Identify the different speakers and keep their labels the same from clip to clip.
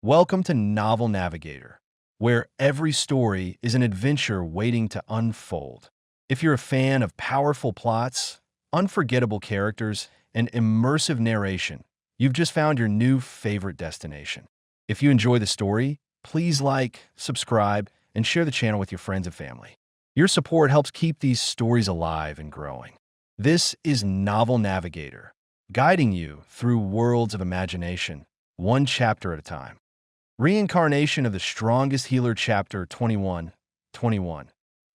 Speaker 1: Welcome to Novel Navigator, where every story is an adventure waiting to unfold. If you're a fan of powerful plots, unforgettable characters, and immersive narration, you've just found your new favorite destination. If you enjoy the story, please like, subscribe, and share the channel with your friends and family. Your support helps keep these stories alive and growing. This is Novel Navigator, guiding you through worlds of imagination, one chapter at a time. Reincarnation of the Strongest Healer Chapter 21.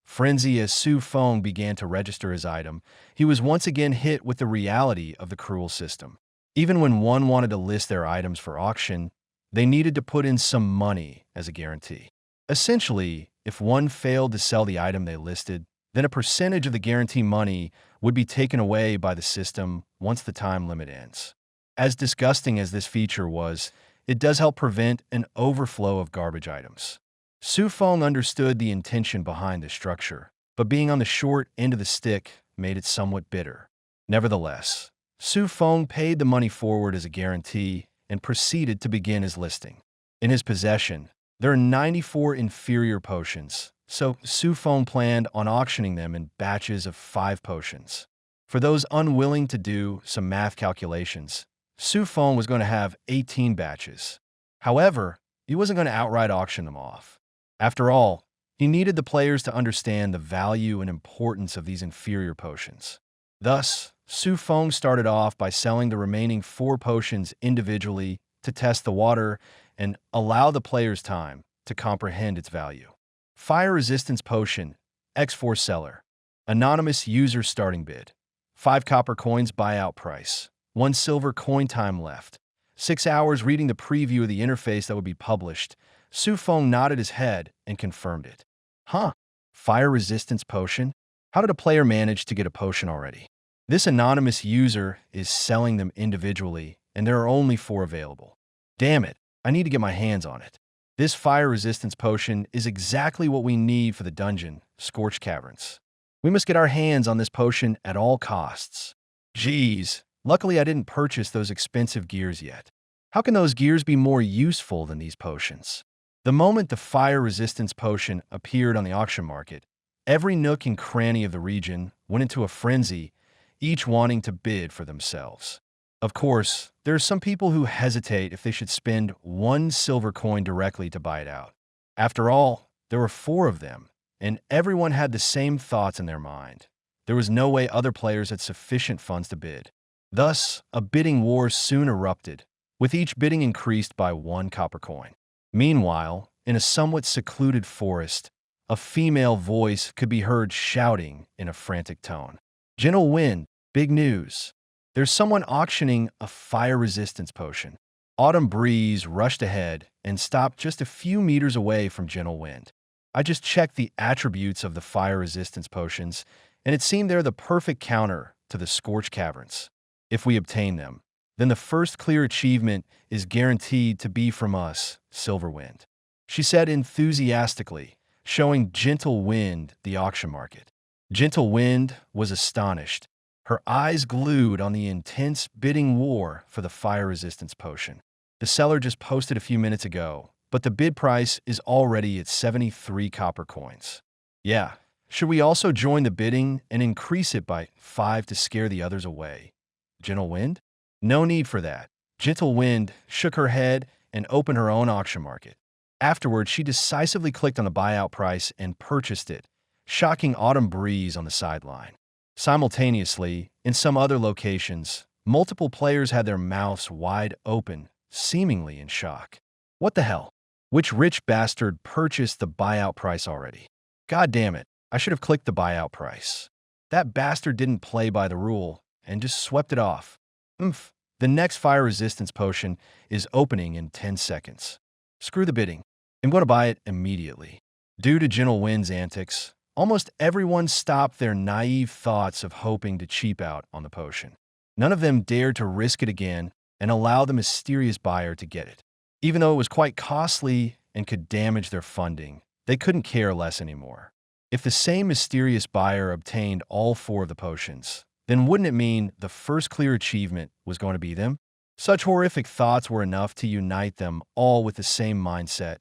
Speaker 1: Frenzy. As Su Feng began to register his item, he was once again hit with the reality of the cruel system. Even when one wanted to list their items for auction, they needed to put in some money as a guarantee. Essentially, if one failed to sell the item they listed, then a percentage of the guarantee money would be taken away by the system once the time limit ends. As disgusting as this feature was, it does help prevent an overflow of garbage items. Su Feng understood the intention behind this structure, but being on the short end of the stick made it somewhat bitter. Nevertheless, Su Feng paid the money forward as a guarantee and proceeded to begin his listing. In his possession, there are 94 inferior potions, so Su Feng planned on auctioning them in batches of 5 potions. For those unwilling to do some math calculations, Su Feng was going to have 18 batches. However, he wasn't going to outright auction them off. After all, he needed the players to understand the value and importance of these inferior potions. Thus, Su Feng started off by selling the remaining 4 potions individually to test the water and allow the players time to comprehend its value. Fire Resistance Potion, X4 Seller. Anonymous User Starting Bid. 5 copper coins buyout price. 1 silver coin time left. 6 hours reading the preview of the interface that would be published. Su Feng nodded his head and confirmed it. Huh? Fire Resistance Potion? How did a player manage to get a potion already? This anonymous user is selling them individually, and there are only 4 available. Damn it, I need to get my hands on it. This Fire Resistance Potion is exactly what we need for the dungeon, Scorched Caverns. We must get our hands on this potion at all costs. Geez. Luckily, I didn't purchase those expensive gears yet. How can those gears be more useful than these potions? The moment the Fire Resistance Potion appeared on the auction market, every nook and cranny of the region went into a frenzy, each wanting to bid for themselves. Of course, there are some people who hesitate if they should spend 1 silver coin directly to buy it out. After all, there were 4 of them, and everyone had the same thoughts in their mind. There was no way other players had sufficient funds to bid. Thus, a bidding war soon erupted, with each bidding increased by 1 copper coin. Meanwhile, in a somewhat secluded forest, a female voice could be heard shouting in a frantic tone. Gentle Wind, big news. There's someone auctioning a fire resistance potion. Autumn Breeze rushed ahead and stopped just a few meters away from Gentle Wind. I just checked the attributes of the fire resistance potions, and it seemed they're the perfect counter to the Scorched Caverns. If we obtain them, then the first clear achievement is guaranteed to be from us, Silverwind, she said enthusiastically, showing Gentle Wind the auction market. Gentle Wind was astonished, her eyes glued on the intense bidding war for the fire resistance potion. The seller just posted a few minutes ago, but the bid price is already at 73 copper coins. Yeah, should we also join the bidding and increase it by 5 to scare the others away? Gentle Wind? No need for that. Gentle Wind shook her head and opened her own auction market. Afterward, she decisively clicked on the buyout price and purchased it, shocking Autumn Breeze on the sideline. Simultaneously, in some other locations, multiple players had their mouths wide open, seemingly in shock. What the hell? Which rich bastard purchased the buyout price already? God damn it, I should have clicked the buyout price. That bastard didn't play by the rule and just swept it off. Oomph. The next fire resistance potion is opening in 10 seconds. Screw the bidding. I'm going to buy it immediately. Due to Gentle Wind's antics, almost everyone stopped their naive thoughts of hoping to cheap out on the potion. None of them dared to risk it again and allow the mysterious buyer to get it. Even though it was quite costly and could damage their funding, they couldn't care less anymore. If the same mysterious buyer obtained all 4 of the potions, then wouldn't it mean the first clear achievement was going to be them? Such horrific thoughts were enough to unite them all with the same mindset.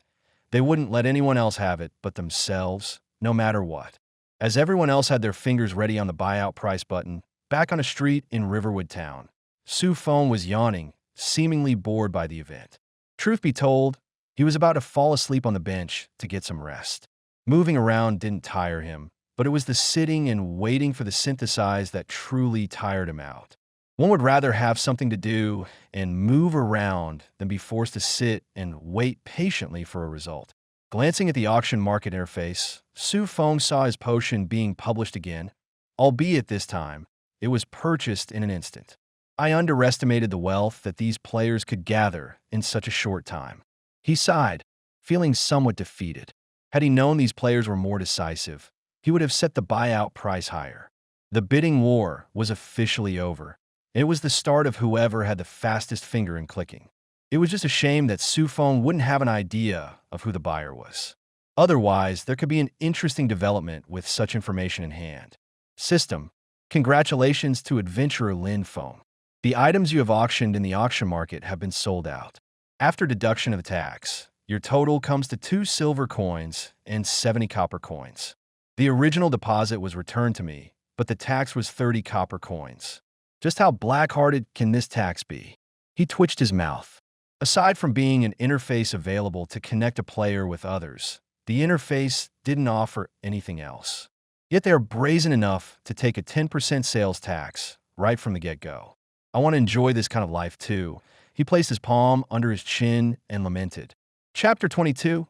Speaker 1: They wouldn't let anyone else have it but themselves, no matter what. As everyone else had their fingers ready on the buyout price button, back on a street in Riverwood Town, Su Feng was yawning, seemingly bored by the event. Truth be told, he was about to fall asleep on the bench to get some rest. Moving around didn't tire him, but it was the sitting and waiting for the synthesize that truly tired him out. One would rather have something to do and move around than be forced to sit and wait patiently for a result. Glancing at the auction market interface, Su Feng saw his potion being published again, albeit this time, it was purchased in an instant. I underestimated the wealth that these players could gather in such a short time. He sighed, feeling somewhat defeated. Had he known these players were more decisive, he would have set the buyout price higher. The bidding war was officially over. It was the start of whoever had the fastest finger in clicking. It was just a shame that Su Feng wouldn't have an idea of who the buyer was. Otherwise, there could be an interesting development with such information in hand. System: congratulations to adventurer Lin Feng. The items you have auctioned in the auction market have been sold out. After deduction of the tax, your total comes to 2 silver coins and 70 copper coins. The original deposit was returned to me, but the tax was 30 copper coins. Just how black-hearted can this tax be? He twitched his mouth. Aside from being an interface available to connect a player with others, the interface didn't offer anything else. Yet they are brazen enough to take a 10% sales tax right from the get-go. I want to enjoy this kind of life too. He placed his palm under his chin and lamented. Chapter 22.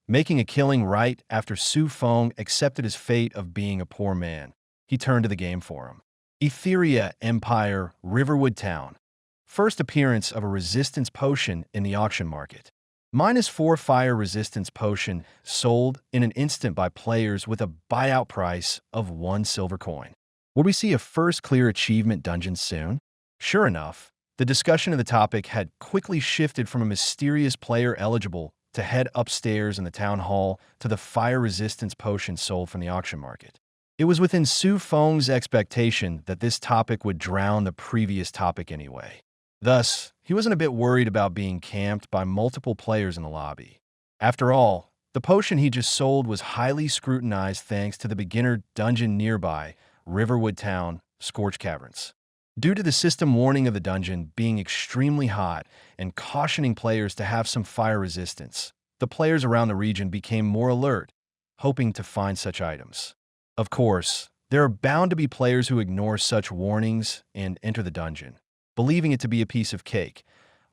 Speaker 1: Making a killing right after Su Feng accepted his fate of being a poor man. He turned to the game for him. Etheria Empire, Riverwood Town. First appearance of a resistance potion in the auction market. -4 fire resistance potion sold in an instant by players with a buyout price of 1 silver coin. Will we see a first clear achievement dungeon soon? Sure enough, the discussion of the topic had quickly shifted from a mysterious player eligible to head upstairs in the town hall to the fire resistance potion sold from the auction market. It was within Su Feng's expectation that this topic would drown the previous topic anyway. Thus, he wasn't a bit worried about being camped by multiple players in the lobby. After all, the potion he just sold was highly scrutinized thanks to the beginner dungeon nearby, Riverwood Town, Scorch Caverns. Due to the system warning of the dungeon being extremely hot and cautioning players to have some fire resistance, the players around the region became more alert, hoping to find such items. Of course, there are bound to be players who ignore such warnings and enter the dungeon, believing it to be a piece of cake,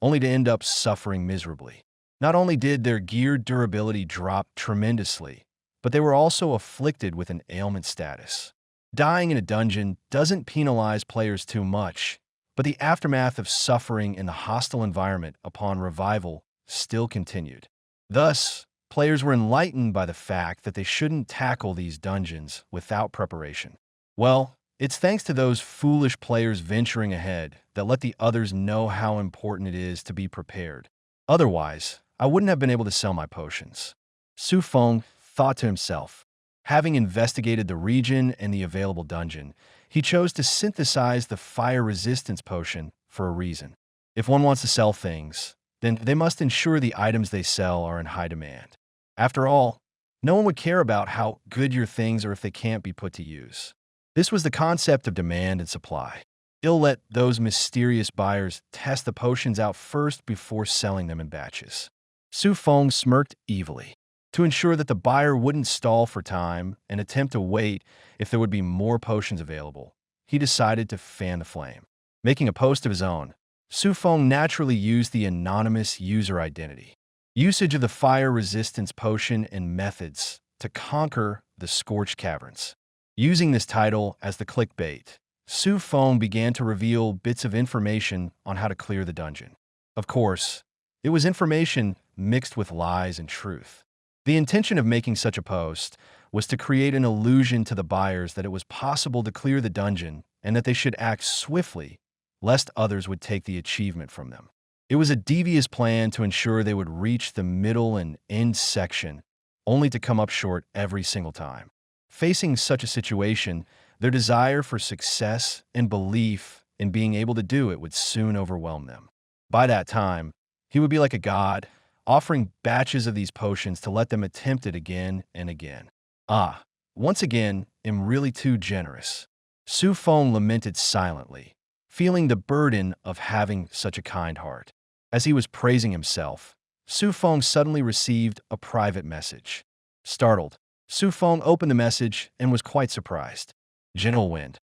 Speaker 1: only to end up suffering miserably. Not only did their gear durability drop tremendously, but they were also afflicted with an ailment status. Dying in a dungeon doesn't penalize players too much, but the aftermath of suffering in the hostile environment upon revival still continued. Thus, players were enlightened by the fact that they shouldn't tackle these dungeons without preparation. Well, it's thanks to those foolish players venturing ahead that let the others know how important it is to be prepared. Otherwise, I wouldn't have been able to sell my potions. Su Feng thought to himself. Having investigated the region and the available dungeon, he chose to synthesize the fire resistance potion for a reason. If one wants to sell things, then they must ensure the items they sell are in high demand. After all, no one would care about how good your things are if they can't be put to use. This was the concept of demand and supply. He'll let those mysterious buyers test the potions out first before selling them in batches. Su Feng smirked evilly. To ensure that the buyer wouldn't stall for time and attempt to wait if there would be more potions available, he decided to fan the flame. Making a post of his own, Su Feng naturally used the anonymous user identity. Usage of the fire resistance potion and methods to conquer the Scorched Caverns. Using this title as the clickbait, Su Feng began to reveal bits of information on how to clear the dungeon. Of course, it was information mixed with lies and truth. The intention of making such a post was to create an illusion to the buyers that it was possible to clear the dungeon and that they should act swiftly, lest others would take the achievement from them. It was a devious plan to ensure they would reach the middle and end section, only to come up short every single time. Facing such a situation, their desire for success and belief and being able to do it would soon overwhelm them. By that time, he would be like a god, offering batches of these potions to let them attempt it again and again. Ah, once again, am really too generous. Su Feng lamented silently, feeling the burden of having such a kind heart. As he was praising himself, Su Feng suddenly received a private message. Startled, Su Feng opened the message and was quite surprised. Gentle Wind,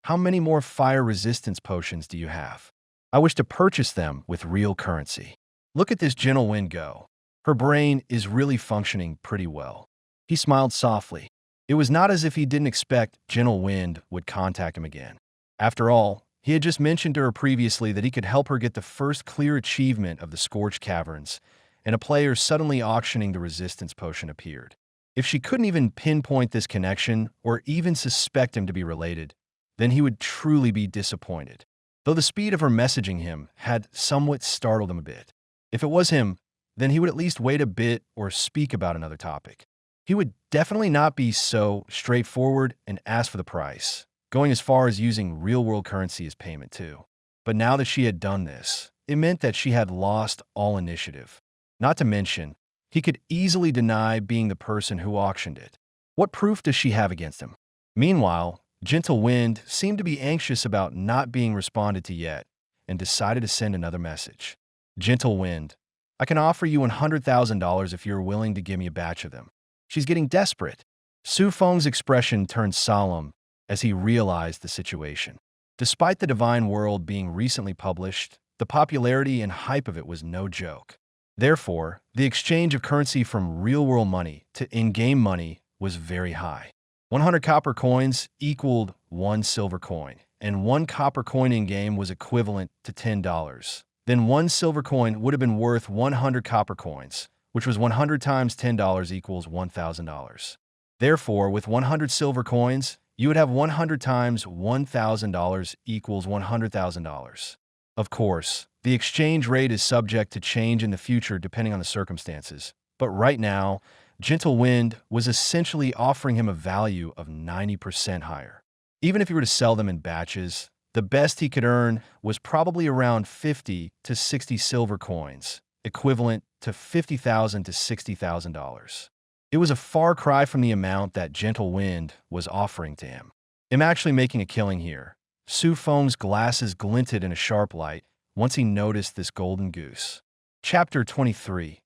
Speaker 1: how many more fire resistance potions do you have? I wish to purchase them with real currency. Look at this Gentle Wind go. Her brain is really functioning pretty well. He smiled softly. It was not as if he didn't expect Gentle Wind would contact him again. After all, he had just mentioned to her previously that he could help her get the first clear achievement of the Scorched Caverns, and a player suddenly auctioning the resistance potion appeared. If she couldn't even pinpoint this connection or even suspect him to be related, then he would truly be disappointed. Though the speed of her messaging him had somewhat startled him a bit. If it was him, then he would at least wait a bit or speak about another topic. He would definitely not be so straightforward and ask for the price, going as far as using real-world currency as payment too. But now that she had done this, it meant that she had lost all initiative. Not to mention, he could easily deny being the person who auctioned it. What proof does she have against him? Meanwhile, Gentle Wind seemed to be anxious about not being responded to yet and decided to send another message. Gentle Wind, I can offer you $100,000 if you're willing to give me a batch of them. She's getting desperate. Su Feng's expression turned solemn as he realized the situation. Despite the Divine World being recently published, the popularity and hype of it was no joke. Therefore, the exchange of currency from real-world money to in-game money was very high. 100 copper coins equaled 1 silver coin, and 1 copper coin in-game was equivalent to $10. Then 1 silver coin would have been worth 100 copper coins, which was 100 times $10 equals $1,000. Therefore, with 100 silver coins, you would have 100 times $1,000 equals $100,000. Of course, the exchange rate is subject to change in the future depending on the circumstances, but right now, Gentle Wind was essentially offering him a value of 90% higher. Even if he were to sell them in batches, the best he could earn was probably around 50 to 60 silver coins, equivalent to $50,000 to $60,000. It was a far cry from the amount that Gentle Wind was offering to him. I'm actually making a killing here. Su Feng's glasses glinted in a sharp light once he noticed this golden goose. Chapter 23.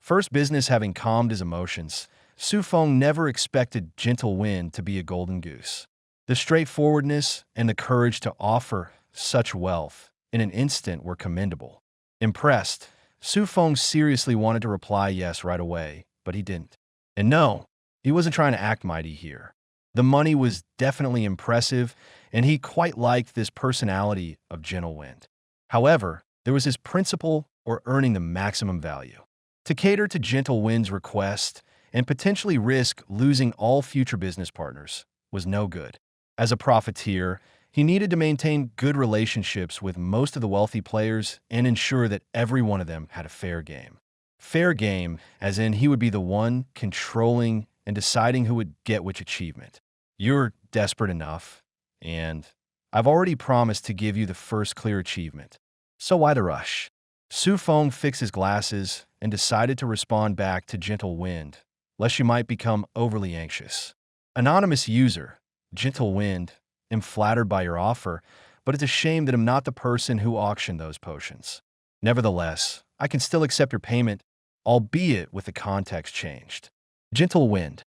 Speaker 1: First business having calmed his emotions, Su Feng never expected Gentle Wind to be a golden goose. The straightforwardness and the courage to offer such wealth in an instant were commendable. Impressed, Su Feng seriously wanted to reply yes right away, but he didn't. And no, he wasn't trying to act mighty here. The money was definitely impressive, and he quite liked this personality of Gentle Wind. However, there was his principle or earning the maximum value. To cater to Gentle Wind's request and potentially risk losing all future business partners was no good. As a profiteer, he needed to maintain good relationships with most of the wealthy players and ensure that every one of them had a fair game. Fair game, as in he would be the one controlling and deciding who would get which achievement. You're desperate enough, and I've already promised to give you the first clear achievement. So why the rush? Su Feng fixed his glasses and decided to respond back to Gentle Wind, lest you might become overly anxious. Anonymous user, Gentle Wind, am flattered by your offer, but it's a shame that I'm not the person who auctioned those potions. Nevertheless, I can still accept your payment, albeit with the context changed. Gentle Wind,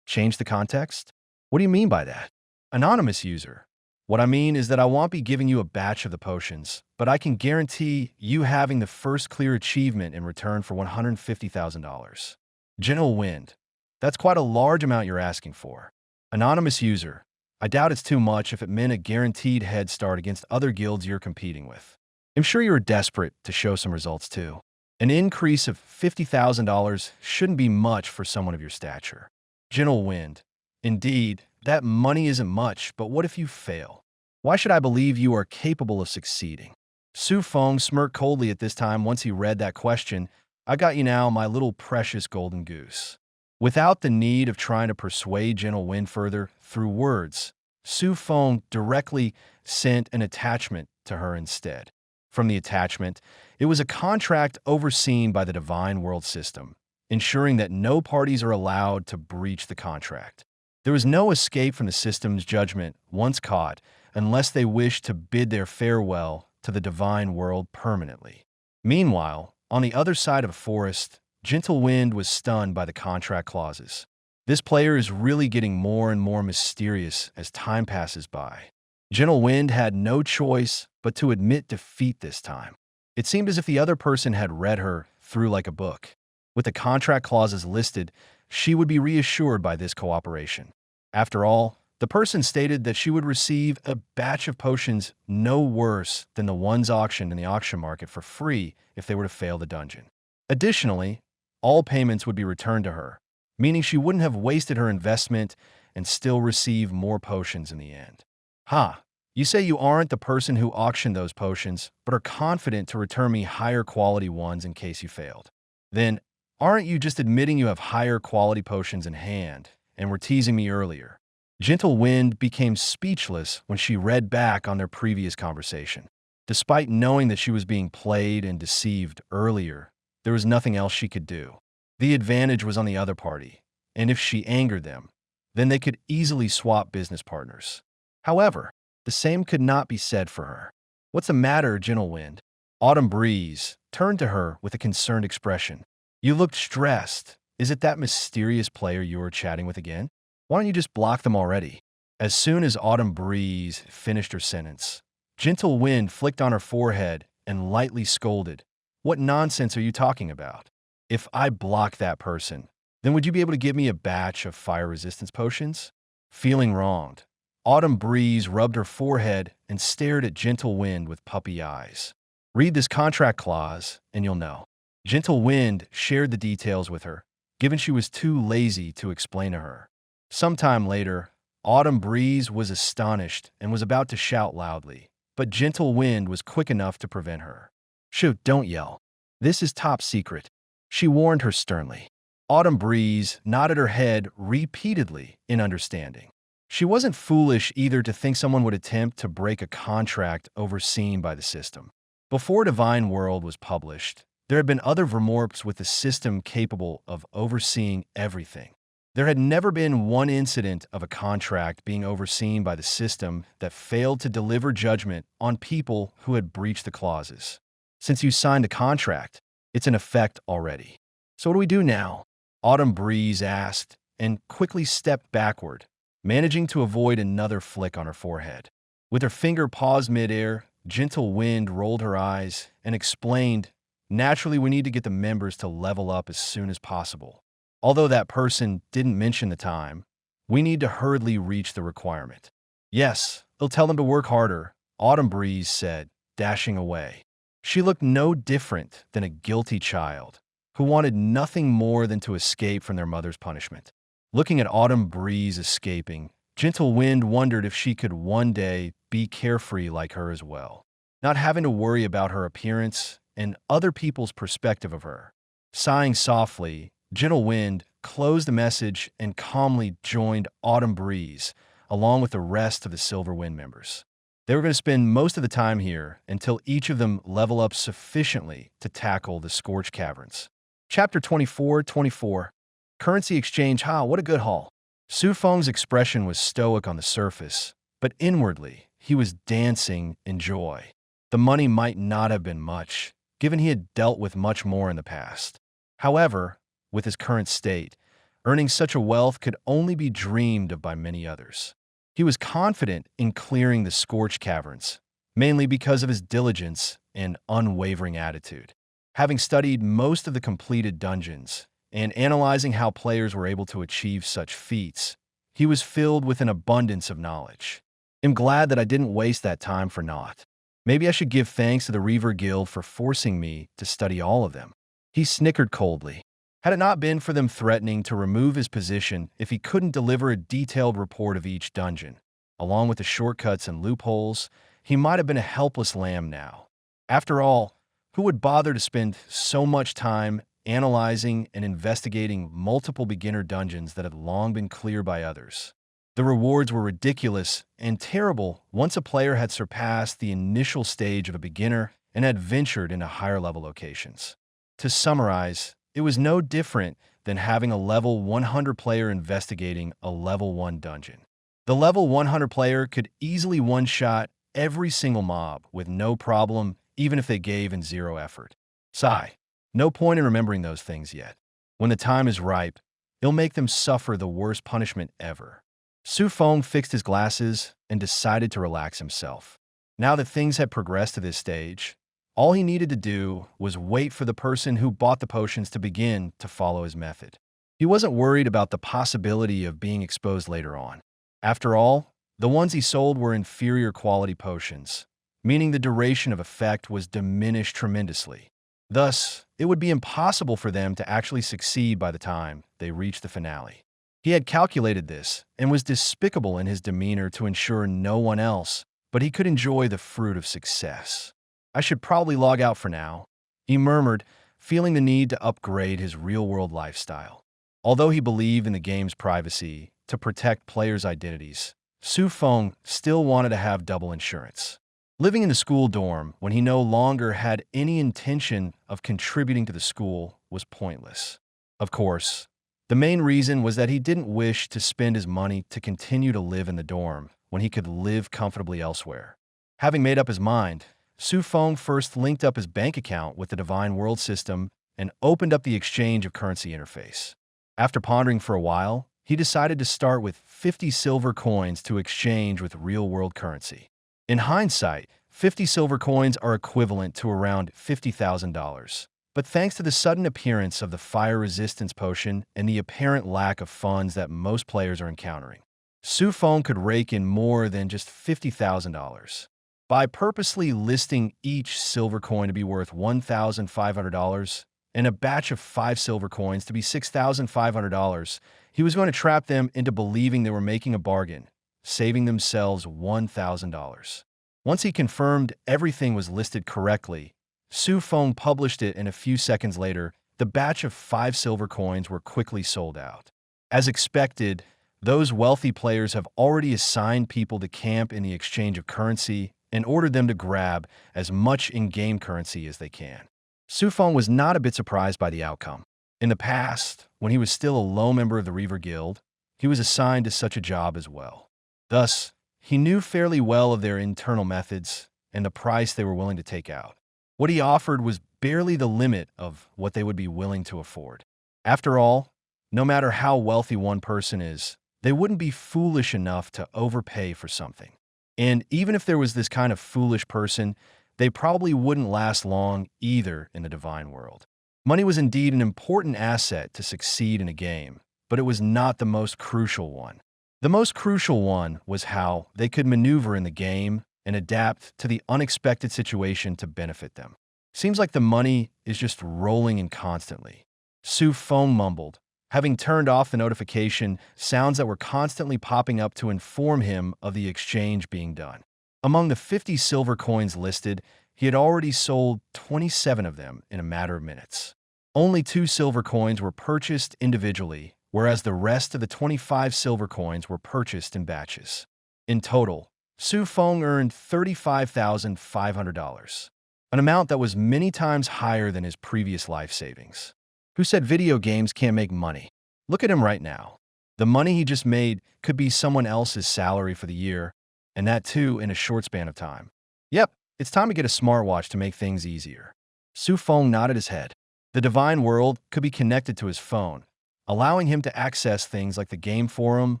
Speaker 1: change the context? What do you mean by that? Anonymous user, what I mean is that I won't be giving you a batch of the potions, but I can guarantee you having the first clear achievement in return for $150,000. Gentle Wind, that's quite a large amount you're asking for. Anonymous user, I doubt it's too much if it meant a guaranteed head start against other guilds you're competing with. I'm sure you're desperate to show some results too. An increase of $50,000 shouldn't be much for someone of your stature. Gentle Wind, indeed, that money isn't much, but what if you fail? Why should I believe you are capable of succeeding? Su Feng smirked coldly at this time once he read that question. I got you now, my little precious golden goose. Without the need of trying to persuade Gentle Wind further through words, Su Feng directly sent an attachment to her instead. From the attachment, it was a contract overseen by the divine world system, ensuring that no parties are allowed to breach the contract. There was no escape from the system's judgment once caught, unless they wished to bid their farewell to the divine world permanently. Meanwhile, on the other side of a forest, Gentle Wind was stunned by the contract clauses. This player is really getting more and more mysterious as time passes by. Gentle Wind had no choice but to admit defeat this time. It seemed as if the other person had read her through like a book. With the contract clauses listed, she would be reassured by this cooperation. After all, the person stated that she would receive a batch of potions no worse than the ones auctioned in the auction market for free if they were to fail the dungeon. Additionally, all payments would be returned to her, meaning she wouldn't have wasted her investment and still receive more potions in the end. Ha! You say you aren't the person who auctioned those potions, but are confident to return me higher quality ones in case you failed. Then, aren't you just admitting you have higher quality potions in hand and were teasing me earlier? Gentle Wind became speechless when she read back on their previous conversation. Despite knowing that she was being played and deceived earlier, there was nothing else she could do. The advantage was on the other party, and if she angered them, then they could easily swap business partners. However, the same could not be said for her. "What's the matter, Gentle Wind?" Autumn Breeze turned to her with a concerned expression. "You looked stressed. Is it that mysterious player you were chatting with again? Why don't you just block them already?" As soon as Autumn Breeze finished her sentence, Gentle Wind flicked on her forehead and lightly scolded. "What nonsense are you talking about? If I block that person, then would you be able to give me a batch of fire resistance potions?" Feeling wronged, Autumn Breeze rubbed her forehead and stared at Gentle Wind with puppy eyes. "Read this contract clause, and you'll know." Gentle Wind shared the details with her, given she was too lazy to explain to her. Sometime later, Autumn Breeze was astonished and was about to shout loudly, but Gentle Wind was quick enough to prevent her. "Shoot, don't yell. This is top secret," she warned her sternly. Autumn Breeze nodded her head repeatedly in understanding. She wasn't foolish either to think someone would attempt to break a contract overseen by the system. Before Divine World was published, there had been other Vermorps with the system capable of overseeing everything. There had never been one incident of a contract being overseen by the system that failed to deliver judgment on people who had breached the clauses. Since you signed the contract, it's in effect already. "So what do we do now?" Autumn Breeze asked, and quickly stepped backward, managing to avoid another flick on her forehead. With her finger paused midair, Gentle Wind rolled her eyes and explained, "Naturally, we need to get the members to level up as soon as possible. Although that person didn't mention the time, we need to hurriedly reach the requirement." "Yes, they'll tell them to work harder," Autumn Breeze said, dashing away. She looked no different than a guilty child who wanted nothing more than to escape from their mother's punishment. Looking at Autumn Breeze escaping, Gentle Wind wondered if she could one day be carefree like her as well, not having to worry about her appearance and other people's perspective of her. Sighing softly, Gentle Wind closed the message and calmly joined Autumn Breeze, along with the rest of the Silver Wind members. They were going to spend most of the time here until each of them level up sufficiently to tackle the Scorched Caverns. Chapter 24. Currency exchange. Ha, what a good haul. Su Feng's expression was stoic on the surface, but inwardly, he was dancing in joy. The money might not have been much, given he had dealt with much more in the past. However, with his current state, earning such a wealth could only be dreamed of by many others. He was confident in clearing the Scorched Caverns, mainly because of his diligence and unwavering attitude. Having studied most of the completed dungeons, and analyzing how players were able to achieve such feats, he was filled with an abundance of knowledge. "I'm glad that I didn't waste that time for naught. Maybe I should give thanks to the Reaver Guild for forcing me to study all of them." He snickered coldly. Had it not been for them threatening to remove his position if he couldn't deliver a detailed report of each dungeon, along with the shortcuts and loopholes, he might have been a helpless lamb now. After all, who would bother to spend so much time analyzing and investigating multiple beginner dungeons that had long been cleared by others? The rewards were ridiculous and terrible once a player had surpassed the initial stage of a beginner and had ventured into higher-level locations. To summarize, it was no different than having a level 100 player investigating a level 1 dungeon. The level 100 player could easily one-shot every single mob with no problem, even if they gave in zero effort. Sigh. No point in remembering those things yet. When the time is ripe, it'll make them suffer the worst punishment ever. Su Feng fixed his glasses and decided to relax himself. Now that things had progressed to this stage, all he needed to do was wait for the person who bought the potions to begin to follow his method. He wasn't worried about the possibility of being exposed later on. After all, the ones he sold were inferior quality potions, meaning the duration of effect was diminished tremendously. Thus, it would be impossible for them to actually succeed by the time they reached the finale. He had calculated this and was despicable in his demeanor to ensure no one else, but he could enjoy the fruit of success. I should probably log out for now, he murmured, feeling the need to upgrade his real-world lifestyle. Although he believed in the game's privacy to protect players' identities, Su Feng still wanted to have double insurance. Living in the school dorm when he no longer had any intention of contributing to the school was pointless. Of course, the main reason was that he didn't wish to spend his money to continue to live in the dorm when he could live comfortably elsewhere. Having made up his mind, Su Feng first linked up his bank account with the Divine World system and opened up the exchange of currency interface. After pondering for a while, he decided to start with 50 silver coins to exchange with real-world currency. In hindsight, 50 silver coins are equivalent to around $50,000. But thanks to the sudden appearance of the fire resistance potion and the apparent lack of funds that most players are encountering, Su Feng could rake in more than just $50,000. By purposely listing each silver coin to be worth $1,500 and a batch of 5 silver coins to be $6,500, he was going to trap them into believing they were making a bargain, saving themselves $1,000. Once he confirmed everything was listed correctly, Su Feng published it, and a few seconds later, the batch of 5 silver coins were quickly sold out. As expected, those wealthy players have already assigned people to camp in the exchange of currency and ordered them to grab as much in-game currency as they can. Su Feng was not a bit surprised by the outcome. In the past, when he was still a low member of the Reaver Guild, he was assigned to such a job as well. Thus, he knew fairly well of their internal methods and the price they were willing to take out. What he offered was barely the limit of what they would be willing to afford. After all, no matter how wealthy one person is, they wouldn't be foolish enough to overpay for something. And even if there was this kind of foolish person, they probably wouldn't last long either in the Divine World. Money was indeed an important asset to succeed in a game, but it was not the most crucial one. The most crucial one was how they could maneuver in the game and adapt to the unexpected situation to benefit them. Seems like the money is just rolling in constantly. Su Feng mumbled, having turned off the notification sounds that were constantly popping up to inform him of the exchange being done. Among the 50 silver coins listed, he had already sold 27 of them in a matter of minutes. Only 2 silver coins were purchased individually, whereas the rest of the 25 silver coins were purchased in batches. In total, Su Feng earned $35,500, an amount that was many times higher than his previous life savings. Who said video games can't make money? Look at him right now. The money he just made could be someone else's salary for the year, and that too in a short span of time. Yep, it's time to get a smartwatch to make things easier. Su Feng nodded his head. The Divine World could be connected to his phone, allowing him to access things like the game forum,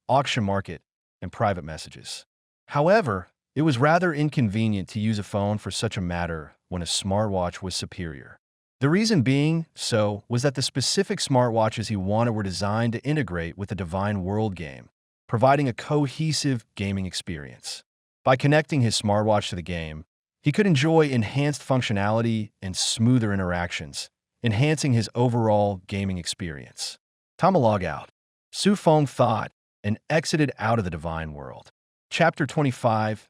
Speaker 1: auction market, and private messages. However, it was rather inconvenient to use a phone for such a matter when a smartwatch was superior. The reason being so was that the specific smartwatches he wanted were designed to integrate with the Divine World game, providing a cohesive gaming experience. By connecting his smartwatch to the game, he could enjoy enhanced functionality and smoother interactions, enhancing his overall gaming experience. Time to log out. Su Feng thought and exited out of the Divine World. Chapter 25.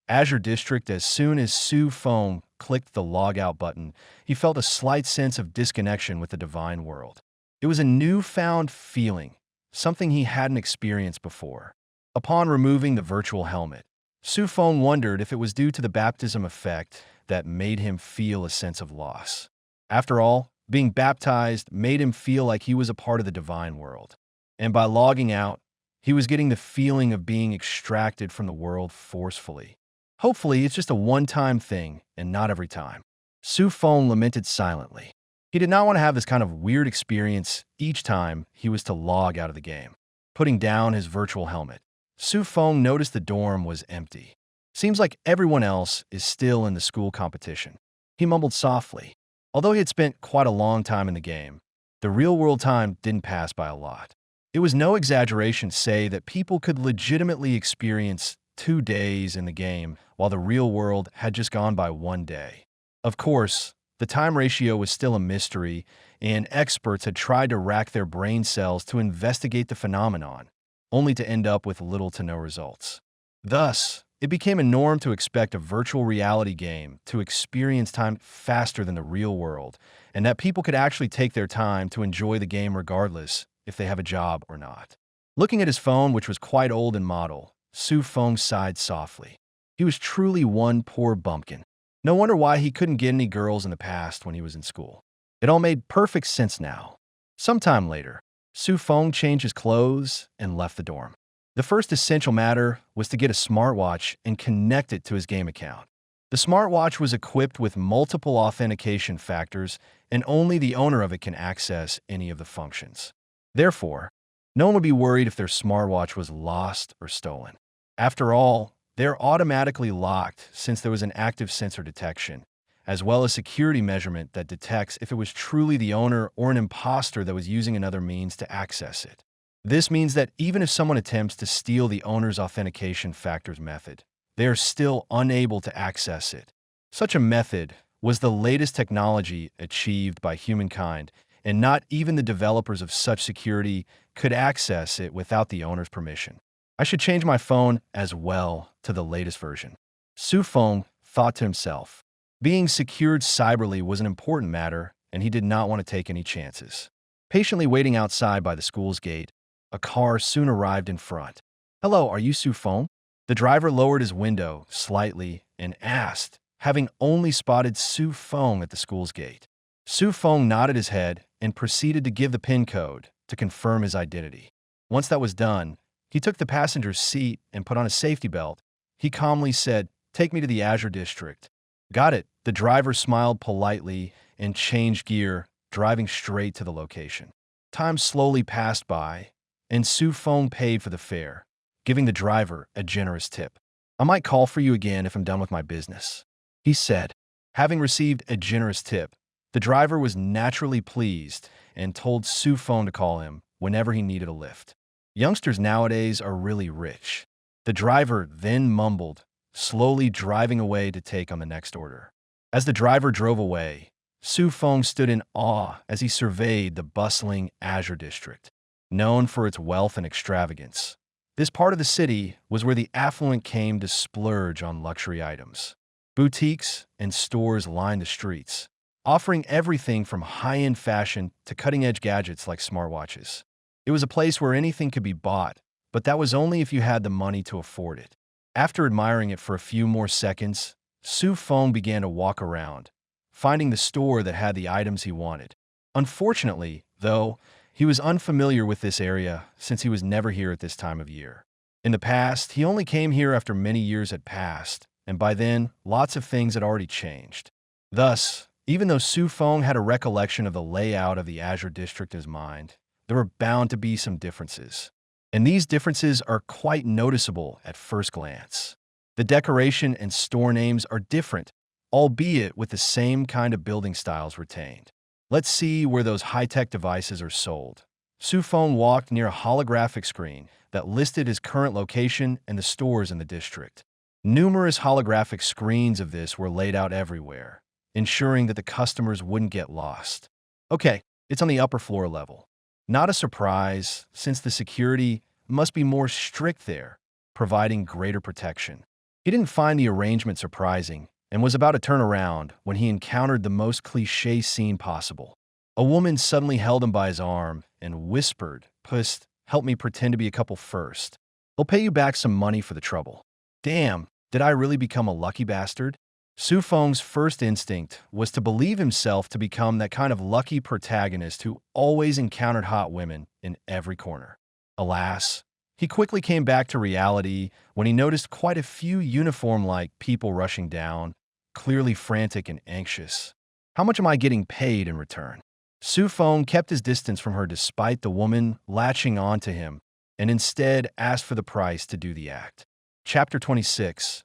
Speaker 1: Azure District. As soon as Su Feng clicked the logout button, he felt a slight sense of disconnection with the Divine World. It was a newfound feeling, something he hadn't experienced before. Upon removing the virtual helmet, Su Feng wondered if it was due to the baptism effect that made him feel a sense of loss. After all, being baptized made him feel like he was a part of the divine world. And by logging out, he was getting the feeling of being extracted from the world forcefully. Hopefully, it's just a one-time thing and not every time. Su Feng lamented silently. He did not want to have this kind of weird experience each time he was to log out of the game. Putting down his virtual helmet, Su Feng noticed the dorm was empty. Seems like everyone else is still in the school competition. He mumbled softly. Although he had spent quite a long time in the game, the real-world time didn't pass by a lot. It was no exaggeration to say that people could legitimately experience 2 days in the game while the real world had just gone by 1 day. Of course, the time ratio was still a mystery, and experts had tried to rack their brain cells to investigate the phenomenon, only to end up with little to no results. Thus, it became a norm to expect a virtual reality game to experience time faster than the real world, and that people could actually take their time to enjoy the game regardless if they have a job or not. Looking at his phone, which was quite old in model, Su Feng sighed softly. He was truly one poor bumpkin. No wonder why he couldn't get any girls in the past when he was in school. It all made perfect sense now. Sometime later, Su Feng changed his clothes and left the dorm. The first essential matter was to get a smartwatch and connect it to his game account. The smartwatch was equipped with multiple authentication factors, and only the owner of it can access any of the functions. Therefore, no one would be worried if their smartwatch was lost or stolen. After all, they're automatically locked since there was an active sensor detection, as well as security measurement that detects if it was truly the owner or an imposter that was using another means to access it. This means that even if someone attempts to steal the owner's authentication factors method, they are still unable to access it. Such a method was the latest technology achieved by humankind, and not even the developers of such security could access it without the owner's permission. I should change my phone as well to the latest version. Su Feng thought to himself. Being secured cyberly was an important matter, and he did not want to take any chances. Patiently waiting outside by the school's gate, a car soon arrived in front. "Hello, are you Su Feng?" The driver lowered his window slightly and asked, having only spotted Su Feng at the school's gate. Su Feng nodded his head and proceeded to give the PIN code to confirm his identity. Once that was done, he took the passenger's seat and put on a safety belt. He calmly said, "Take me to the Azure District." "Got it." The driver smiled politely and changed gear, driving straight to the location. Time slowly passed by, and Su Feng paid for the fare, giving the driver a generous tip. "I might call for you again if I'm done with my business," he said. Having received a generous tip, the driver was naturally pleased and told Su Feng to call him whenever he needed a lift. Youngsters nowadays are really rich. The driver then mumbled, slowly driving away to take on the next order. As the driver drove away, Su Feng stood in awe as he surveyed the bustling Azure District. Known for its wealth and extravagance, this part of the city was where the affluent came to splurge on luxury items. Boutiques and stores lined the streets, offering everything from high-end fashion to cutting-edge gadgets like smartwatches. It was a place where anything could be bought, but that was only if you had the money to afford it. After admiring it for a few more seconds, Su Feng began to walk around, finding the store that had the items he wanted. Unfortunately, though, he was unfamiliar with this area since he was never here at this time of year. In the past, he only came here after many years had passed, and by then, lots of things had already changed. Thus, even though Su Feng had a recollection of the layout of the Azure District in his mind, there were bound to be some differences. And these differences are quite noticeable at first glance. The decoration and store names are different, albeit with the same kind of building styles retained. Let's see where those high-tech devices are sold. Su Feng walked near a holographic screen that listed his current location and the stores in the district. Numerous holographic screens of this were laid out everywhere, ensuring that the customers wouldn't get lost. Okay, it's on the upper floor level. Not a surprise, since the security must be more strict there, providing greater protection. He didn't find the arrangement surprising and was about to turn around when he encountered the most cliché scene possible. A woman suddenly held him by his arm and whispered, "Psst, help me pretend to be a couple first. They'll pay you back some money for the trouble. Damn, did I really become a lucky bastard? Su Feng's first instinct was to believe himself to become that kind of lucky protagonist who always encountered hot women in every corner. Alas, he quickly came back to reality when he noticed quite a few uniform-like people rushing down, clearly frantic and anxious. How much am I getting paid in return? Su Feng kept his distance from her despite the woman latching on to him and instead asked for the price to do the act. Chapter 26.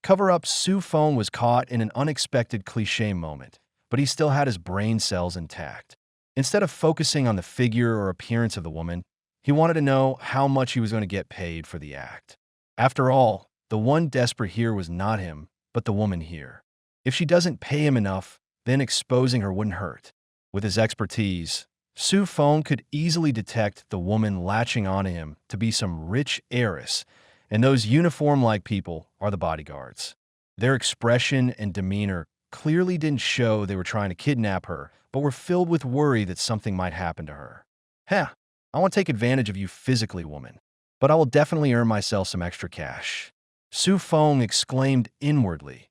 Speaker 1: Cover-up. Su Feng was caught in an unexpected cliché moment, but he still had his brain cells intact. Instead of focusing on the figure or appearance of the woman, he wanted to know how much he was going to get paid for the act. After all, the one desperate here was not him, but the woman here. If she doesn't pay him enough, then exposing her wouldn't hurt. With his expertise, Su Feng could easily detect the woman latching onto him to be some rich heiress, and those uniform-like people are the bodyguards. Their expression and demeanor clearly didn't show they were trying to kidnap her, but were filled with worry that something might happen to her. Heh, I want to take advantage of you physically, woman, but I will definitely earn myself some extra cash. Su Feng exclaimed inwardly,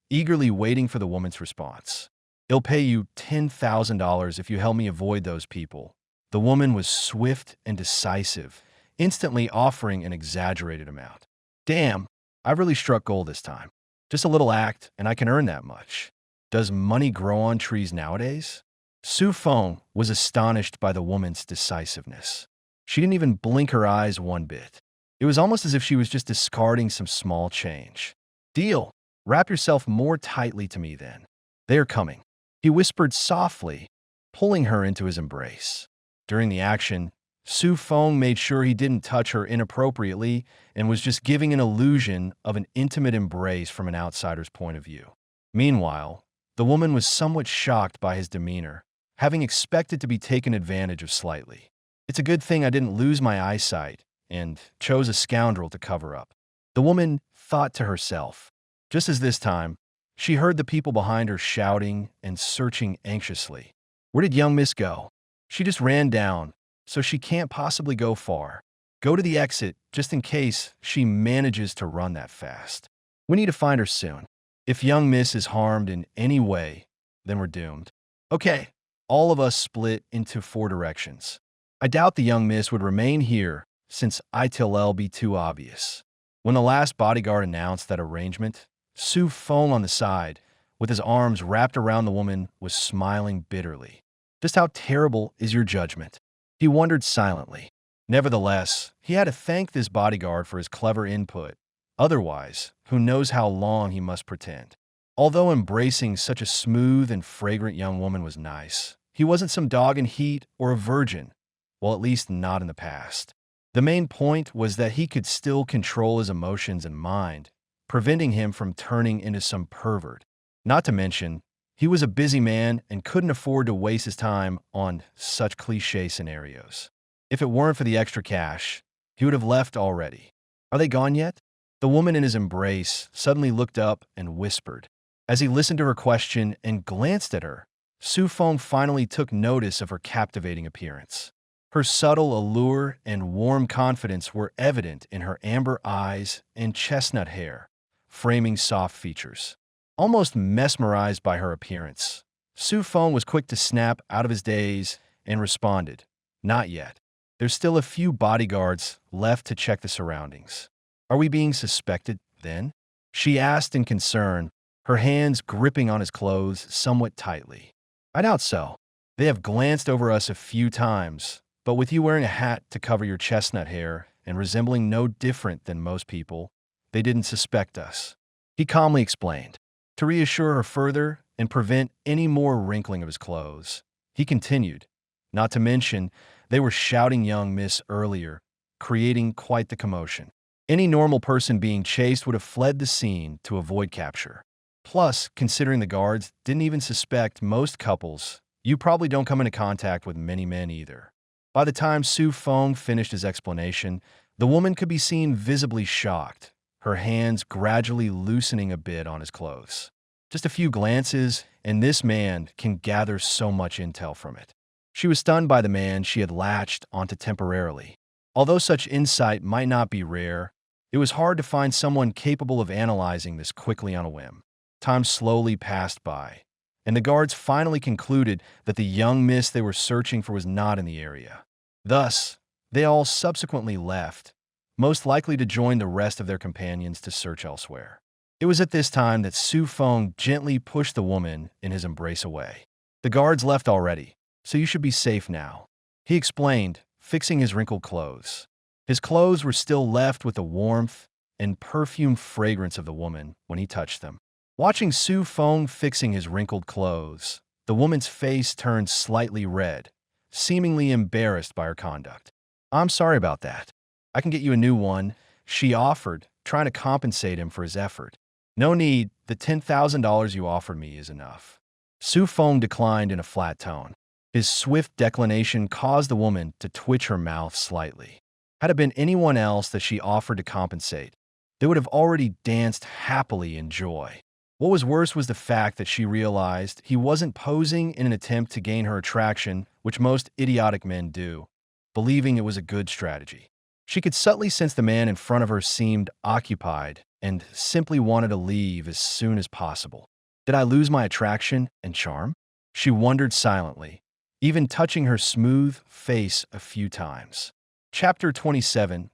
Speaker 1: eagerly waiting for the woman's response. I'll pay you $10,000 if you help me avoid those people. The woman was swift and decisive, instantly offering an exaggerated amount. Damn, I've really struck gold this time. Just a little act, and I can earn that much. Does money grow on trees nowadays? Su Feng was astonished by the woman's decisiveness. She didn't even blink her eyes one bit. It was almost as if she was just discarding some small change. Deal. Wrap yourself more tightly to me then. They are coming. He whispered softly, pulling her into his embrace. During the action, Su Feng made sure he didn't touch her inappropriately and was just giving an illusion of an intimate embrace from an outsider's point of view. Meanwhile, the woman was somewhat shocked by his demeanor, having expected to be taken advantage of slightly. It's a good thing I didn't lose my eyesight and chose a scoundrel to cover up. The woman thought to herself, just as this time, she heard the people behind her shouting and searching anxiously. Where did young miss go? She just ran down, so she can't possibly go far. Go to the exit just in case she manages to run that fast. We need to find her soon. If young miss is harmed in any way, then we're doomed. Okay, all of us split into 4 directions. I doubt the young miss would remain here since it'll be too obvious. When the last bodyguard announced that arrangement, Su Feng on the side, with his arms wrapped around the woman, was smiling bitterly. Just how terrible is your judgment? He wondered silently. Nevertheless, he had to thank this bodyguard for his clever input. Otherwise, who knows how long he must pretend. Although embracing such a smooth and fragrant young woman was nice, he wasn't some dog in heat or a virgin, well, at least not in the past. The main point was that he could still control his emotions and mind, preventing him from turning into some pervert. Not to mention, he was a busy man and couldn't afford to waste his time on such cliché scenarios. If it weren't for the extra cash, he would have left already. Are they gone yet? The woman in his embrace suddenly looked up and whispered. As he listened to her question and glanced at her, Su Feng finally took notice of her captivating appearance. Her subtle allure and warm confidence were evident in her amber eyes and chestnut hair, framing soft features. Almost mesmerized by her appearance, Su Feng was quick to snap out of his daze and responded, Not yet. There's still a few bodyguards left to check the surroundings. Are we being suspected, then? She asked in concern, her hands gripping on his clothes somewhat tightly. I doubt so. They have glanced over us a few times, but with you wearing a hat to cover your chestnut hair and resembling no different than most people, they didn't suspect us. He calmly explained. To reassure her further and prevent any more wrinkling of his clothes, he continued, not to mention, they were shouting young miss earlier, creating quite the commotion. Any normal person being chased would have fled the scene to avoid capture. Plus, considering the guards didn't even suspect most couples, you probably don't come into contact with many men either. By the time Su Feng finished his explanation, the woman could be seen visibly shocked, her hands gradually loosening a bit on his clothes. Just a few glances, and this man can gather so much intel from it. She was stunned by the man she had latched onto temporarily. Although such insight might not be rare, it was hard to find someone capable of analyzing this quickly on a whim. Time slowly passed by, and the guards finally concluded that the young miss they were searching for was not in the area. Thus, they all subsequently left, most likely to join the rest of their companions to search elsewhere. It was at this time that Su Feng gently pushed the woman in his embrace away. The guards left already, so you should be safe now, he explained, fixing his wrinkled clothes. His clothes were still left with the warmth and perfumed fragrance of the woman when he touched them. Watching Su Feng fixing his wrinkled clothes, the woman's face turned slightly red, seemingly embarrassed by her conduct. I'm sorry about that. I can get you a new one, she offered, trying to compensate him for his effort. No need, the $10,000 you offered me is enough. Su Feng declined in a flat tone. His swift declination caused the woman to twitch her mouth slightly. Had it been anyone else that she offered to compensate, they would have already danced happily in joy. What was worse was the fact that she realized he wasn't posing in an attempt to gain her attraction, which most idiotic men do, believing it was a good strategy. She could subtly sense the man in front of her seemed occupied and simply wanted to leave as soon as possible. Did I lose my attraction and charm? She wondered silently, even touching her smooth face a few times. Chapter 27.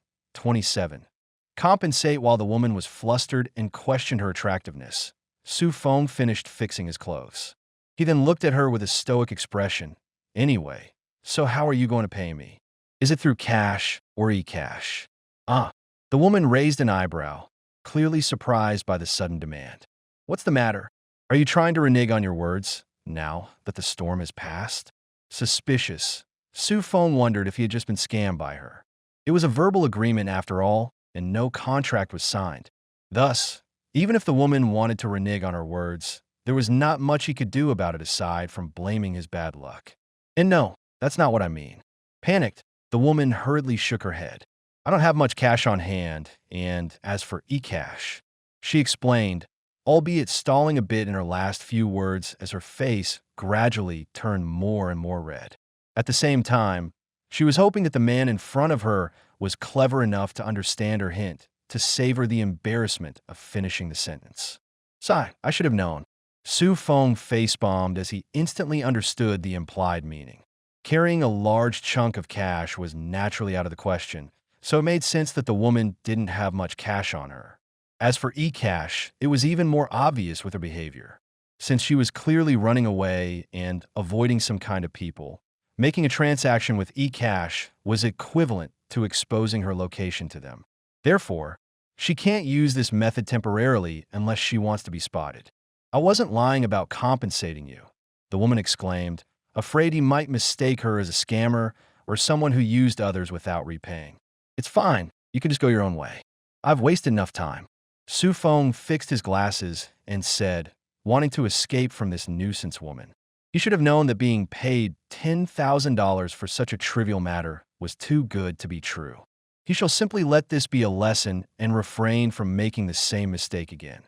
Speaker 1: Compensate. While the woman was flustered and questioned her attractiveness, Su Feng finished fixing his clothes. He then looked at her with a stoic expression. Anyway, so how are you going to pay me? Is it through cash or e-cash? The woman raised an eyebrow, clearly surprised by the sudden demand. What's the matter? Are you trying to renege on your words, now that the storm has passed? Suspicious, Su Feng wondered if he had just been scammed by her. It was a verbal agreement after all, and no contract was signed. Thus, even if the woman wanted to renege on her words, there was not much he could do about it aside from blaming his bad luck. And no, that's not what I mean. Panicked, the woman hurriedly shook her head. I don't have much cash on hand, and as for e-cash, she explained, albeit stalling a bit in her last few words as her face gradually turned more and more red. At the same time, she was hoping that the man in front of her was clever enough to understand her hint, to savor the embarrassment of finishing the sentence. Sigh, I should have known. Su Feng face-bombed as he instantly understood the implied meaning. Carrying a large chunk of cash was naturally out of the question, so it made sense that the woman didn't have much cash on her. As for e-cash, it was even more obvious with her behavior. Since she was clearly running away and avoiding some kind of people, making a transaction with e-cash was equivalent to exposing her location to them. Therefore, she can't use this method temporarily unless she wants to be spotted. I wasn't lying about compensating you, the woman exclaimed, afraid he might mistake her as a scammer or someone who used others without repaying. It's fine, you can just go your own way. I've wasted enough time. Su Feng fixed his glasses and said, wanting to escape from this nuisance woman. He should have known that being paid $10,000 for such a trivial matter was too good to be true. He shall simply let this be a lesson and refrain from making the same mistake again.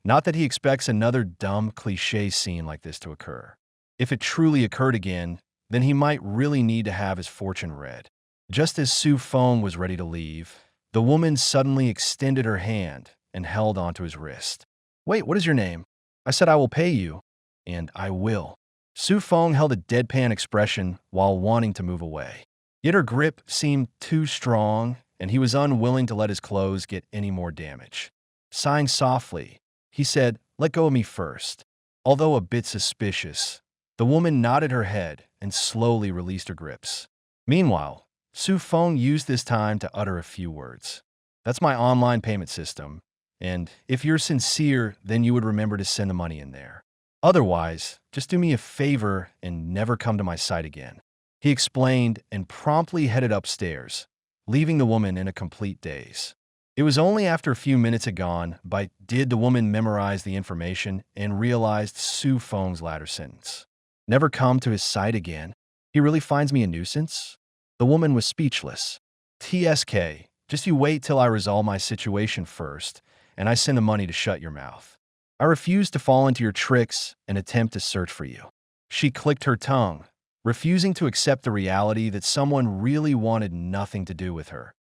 Speaker 1: Not that he expects another dumb cliché scene like this to occur. If it truly occurred again, then he might really need to have his fortune read. Just as Su Feng was ready to leave, the woman suddenly extended her hand and held onto his wrist. Wait, what is your name? I said I will pay you, and I will. Su Feng held a deadpan expression while wanting to move away. Yet her grip seemed too strong, and he was unwilling to let his clothes get any more damage. Sighing softly, he said, "Let go of me first." Although a bit suspicious, the woman nodded her head and slowly released her grips. Meanwhile, Su Feng used this time to utter a few words. That's my online payment system, and if you're sincere, then you would remember to send the money in there. Otherwise, just do me a favor and never come to my site again. He explained and promptly headed upstairs, leaving the woman in a complete daze. It was only after a few minutes had gone did the woman memorize the information and realized Su Feng's latter sentence. Never come to his site again. He really finds me a nuisance? The woman was speechless. TSK, just you wait till I resolve my situation first, and I send the money to shut your mouth. I refuse to fall into your tricks and attempt to search for you. She clicked her tongue, refusing to accept the reality that someone really wanted nothing to do with her,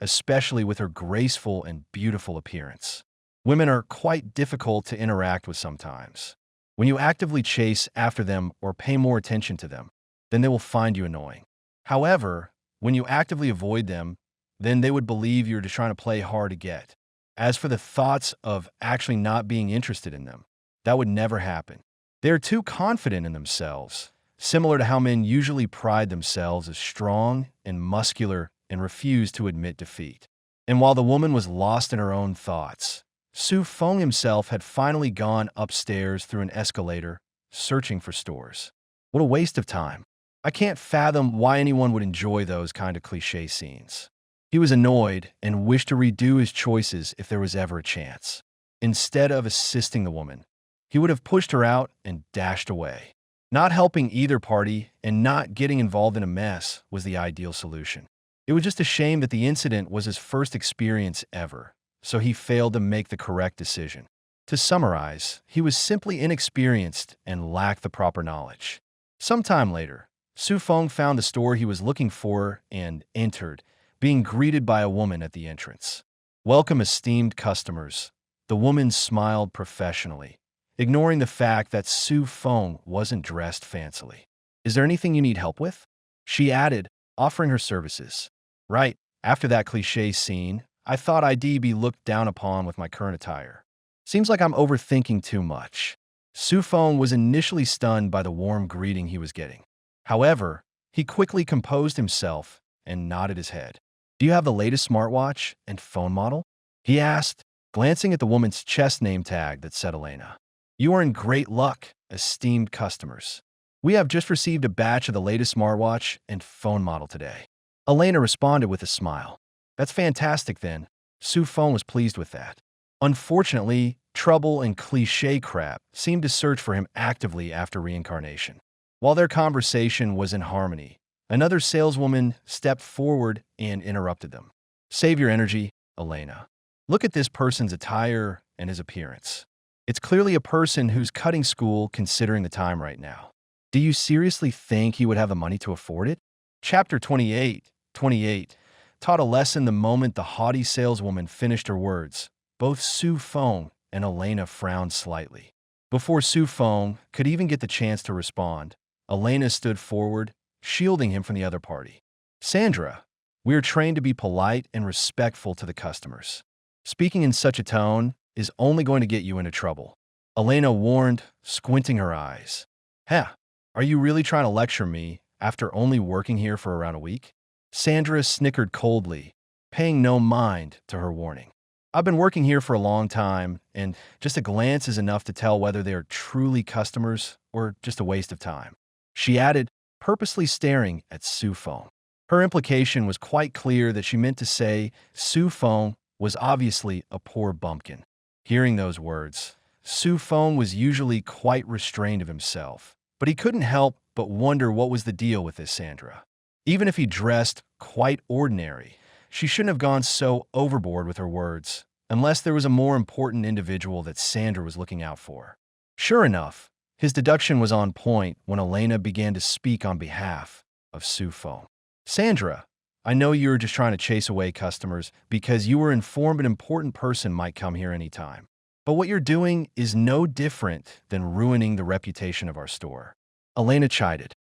Speaker 1: especially with her graceful and beautiful appearance. Women are quite difficult to interact with sometimes. When you actively chase after them or pay more attention to them, then they will find you annoying. However, when you actively avoid them, then they would believe you're just trying to play hard to get. As for the thoughts of actually not being interested in them, that would never happen. They are too confident in themselves, similar to how men usually pride themselves as strong and muscular and refuse to admit defeat. And while the woman was lost in her own thoughts, Su Feng himself had finally gone upstairs through an escalator, searching for stores. What a waste of time. I can't fathom why anyone would enjoy those kind of cliché scenes. He was annoyed and wished to redo his choices if there was ever a chance. Instead of assisting the woman, he would have pushed her out and dashed away. Not helping either party and not getting involved in a mess was the ideal solution. It was just a shame that the incident was his first experience ever, so he failed to make the correct decision. To summarize, he was simply inexperienced and lacked the proper knowledge. Sometime later, Su Feng found the store he was looking for and entered, being greeted by a woman at the entrance. "Welcome, esteemed customers." The woman smiled professionally, ignoring the fact that Su Feng wasn't dressed fancily. "Is there anything you need help with?" she added, offering her services. Right, after that cliché scene, I thought I'd be looked down upon with my current attire. Seems like I'm overthinking too much. Su Feng was initially stunned by the warm greeting he was getting. However, he quickly composed himself and nodded his head. "Do you have the latest smartwatch and phone model?" he asked, glancing at the woman's chest name tag that said Elena. "You are in great luck, esteemed customers. We have just received a batch of the latest smartwatch and phone model today." Elena responded with a smile. "That's fantastic then." Su Feng was pleased with that. Unfortunately, trouble and cliché crap seemed to search for him actively after reincarnation. While their conversation was in harmony, another saleswoman stepped forward and interrupted them. "Save your energy, Elena. Look at this person's attire and his appearance. It's clearly a person who's cutting school considering the time right now. Do you seriously think he would have the money to afford it?" Chapter 28 taught a lesson the moment the haughty saleswoman finished her words. Both Su Feng and Elena frowned slightly. Before Su Feng could even get the chance to respond, Elena stood forward, shielding him from the other party. "Sandra, we are trained to be polite and respectful to the customers. Speaking in such a tone is only going to get you into trouble," Elena warned, squinting her eyes. "Heh, are you really trying to lecture me after only working here for around a week?" Sandra snickered coldly, paying no mind to her warning. "I've been working here for a long time, and just a glance is enough to tell whether they are truly customers or just a waste of time," she added, purposely staring at Su Feng. Her implication was quite clear that she meant to say Su Feng was obviously a poor bumpkin. Hearing those words, Su Feng was usually quite restrained of himself, but he couldn't help but wonder what was the deal with this Sandra. Even if he dressed quite ordinary, she shouldn't have gone so overboard with her words, unless there was a more important individual that Sandra was looking out for. Sure enough, his deduction was on point when Elena began to speak on behalf of Su Feng. "Sandra, I know you were just trying to chase away customers because you were informed an important person might come here anytime. But what you're doing is no different than ruining the reputation of our store." Elena chided.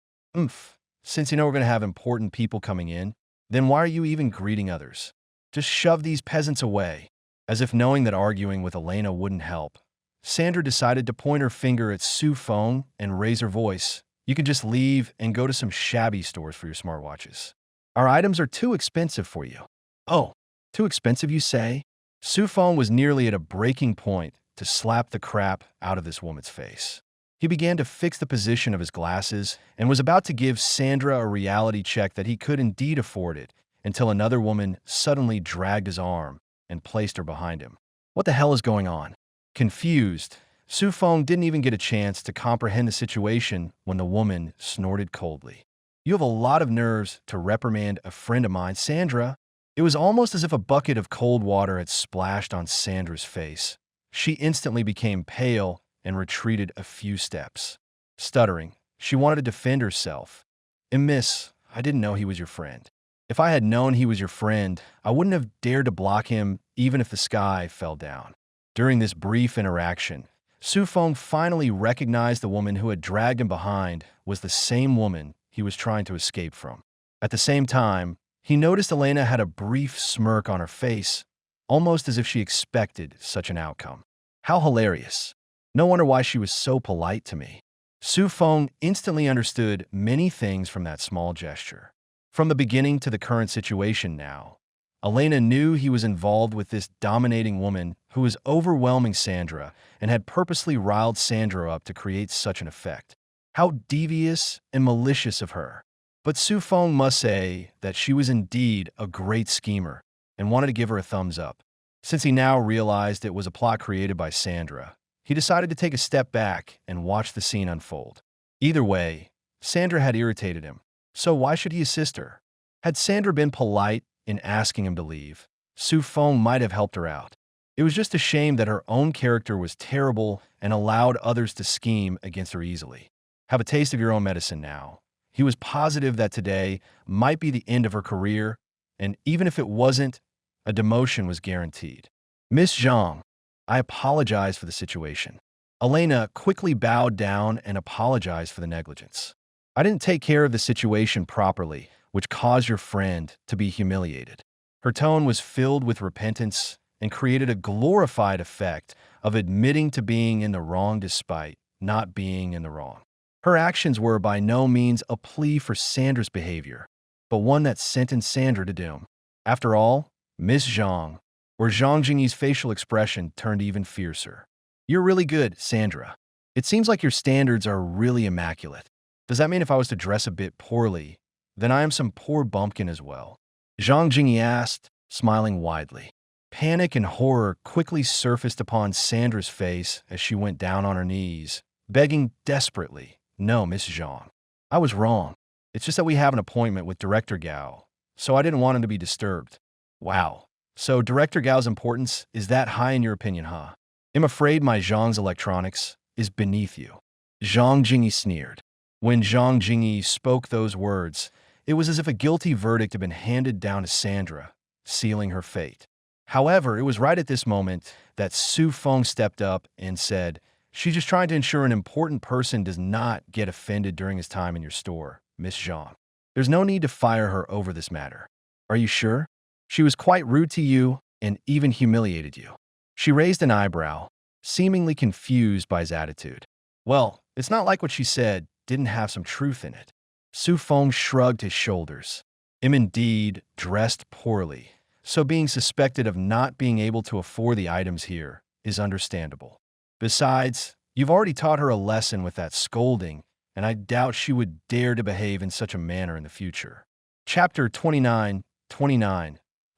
Speaker 1: Since you know we're going to have important people coming in, then why are you even greeting others? Just shove these peasants away." As if knowing that arguing with Elena wouldn't help, Sandra decided to point her finger at Su Feng and raise her voice. "You can just leave and go to some shabby stores for your smartwatches. Our items are too expensive for you." "Oh, too expensive, you say?" Su Feng was nearly at a breaking point to slap the crap out of this woman's face. He began to fix the position of his glasses and was about to give Sandra a reality check that he could indeed afford it until another woman suddenly dragged his arm and placed her behind him. What the hell is going on? Confused, Su Feng didn't even get a chance to comprehend the situation when the woman snorted coldly. "You have a lot of nerves to reprimand a friend of mine, Sandra." It was almost as if a bucket of cold water had splashed on Sandra's face. She instantly became pale and retreated a few steps. Stuttering, she wanted to defend herself, And miss, I didn't know he was your friend. If I had known he was your friend, I wouldn't have dared to block him even if the sky fell down. During this brief interaction, Su Feng finally recognized the woman who had dragged him behind was the same woman he was trying to escape from. At the same time, he noticed Elena had a brief smirk on her face, almost as if she expected such an outcome. How hilarious. No wonder why she was so polite to me. Su Feng instantly understood many things from that small gesture. From the beginning to the current situation now, Elena knew he was involved with this dominating woman who was overwhelming Sandra and had purposely riled Sandra up to create such an effect. How devious and malicious of her. But Su Feng must say that she was indeed a great schemer and wanted to give her a thumbs up. Since he now realized it was a plot created by Sandra, he decided to take a step back and watch the scene unfold. Either way, Sandra had irritated him, so why should he assist her? Had Sandra been polite in asking him to leave, Su Feng might have helped her out. It was just a shame that her own character was terrible and allowed others to scheme against her easily. Have a taste of your own medicine now. He was positive that today might be the end of her career, and even if it wasn't, a demotion was guaranteed. Miss Zhang, I apologize for the situation. Elena quickly bowed down and apologized for the negligence. I didn't take care of the situation properly, which caused your friend to be humiliated. Her tone was filled with repentance and created a glorified effect of admitting to being in the wrong despite not being in the wrong. Her actions were by no means a plea for Sandra's behavior, but one that sentenced Sandra to doom. After all, Miss Zhang, or Zhang Jingyi's facial expression turned even fiercer. You're really good, Sandra. It seems like your standards are really immaculate. Does that mean if I was to dress a bit poorly, then I am some poor bumpkin as well? Zhang Jingyi asked, smiling widely. Panic and horror quickly surfaced upon Sandra's face as she went down on her knees, begging desperately, No, Miss Zhang. I was wrong. It's just that we have an appointment with Director Gao, so I didn't want him to be disturbed. Wow. So Director Gao's importance is that high in your opinion, huh? I'm afraid my Zhang's electronics is beneath you. Zhang Jingyi sneered. When Zhang Jingyi spoke those words, it was as if a guilty verdict had been handed down to Sandra, sealing her fate. However, it was right at this moment that Su Feng stepped up and said, She's just trying to ensure an important person does not get offended during his time in your store, Miss Zhang. There's no need to fire her over this matter. Are you sure? She was quite rude to you and even humiliated you. She raised an eyebrow, seemingly confused by his attitude. Well, it's not like what she said didn't have some truth in it. Su Feng shrugged his shoulders. I'm indeed dressed poorly, so being suspected of not being able to afford the items here is understandable. Besides, you've already taught her a lesson with that scolding, and I doubt she would dare to behave in such a manner in the future. Chapter 29.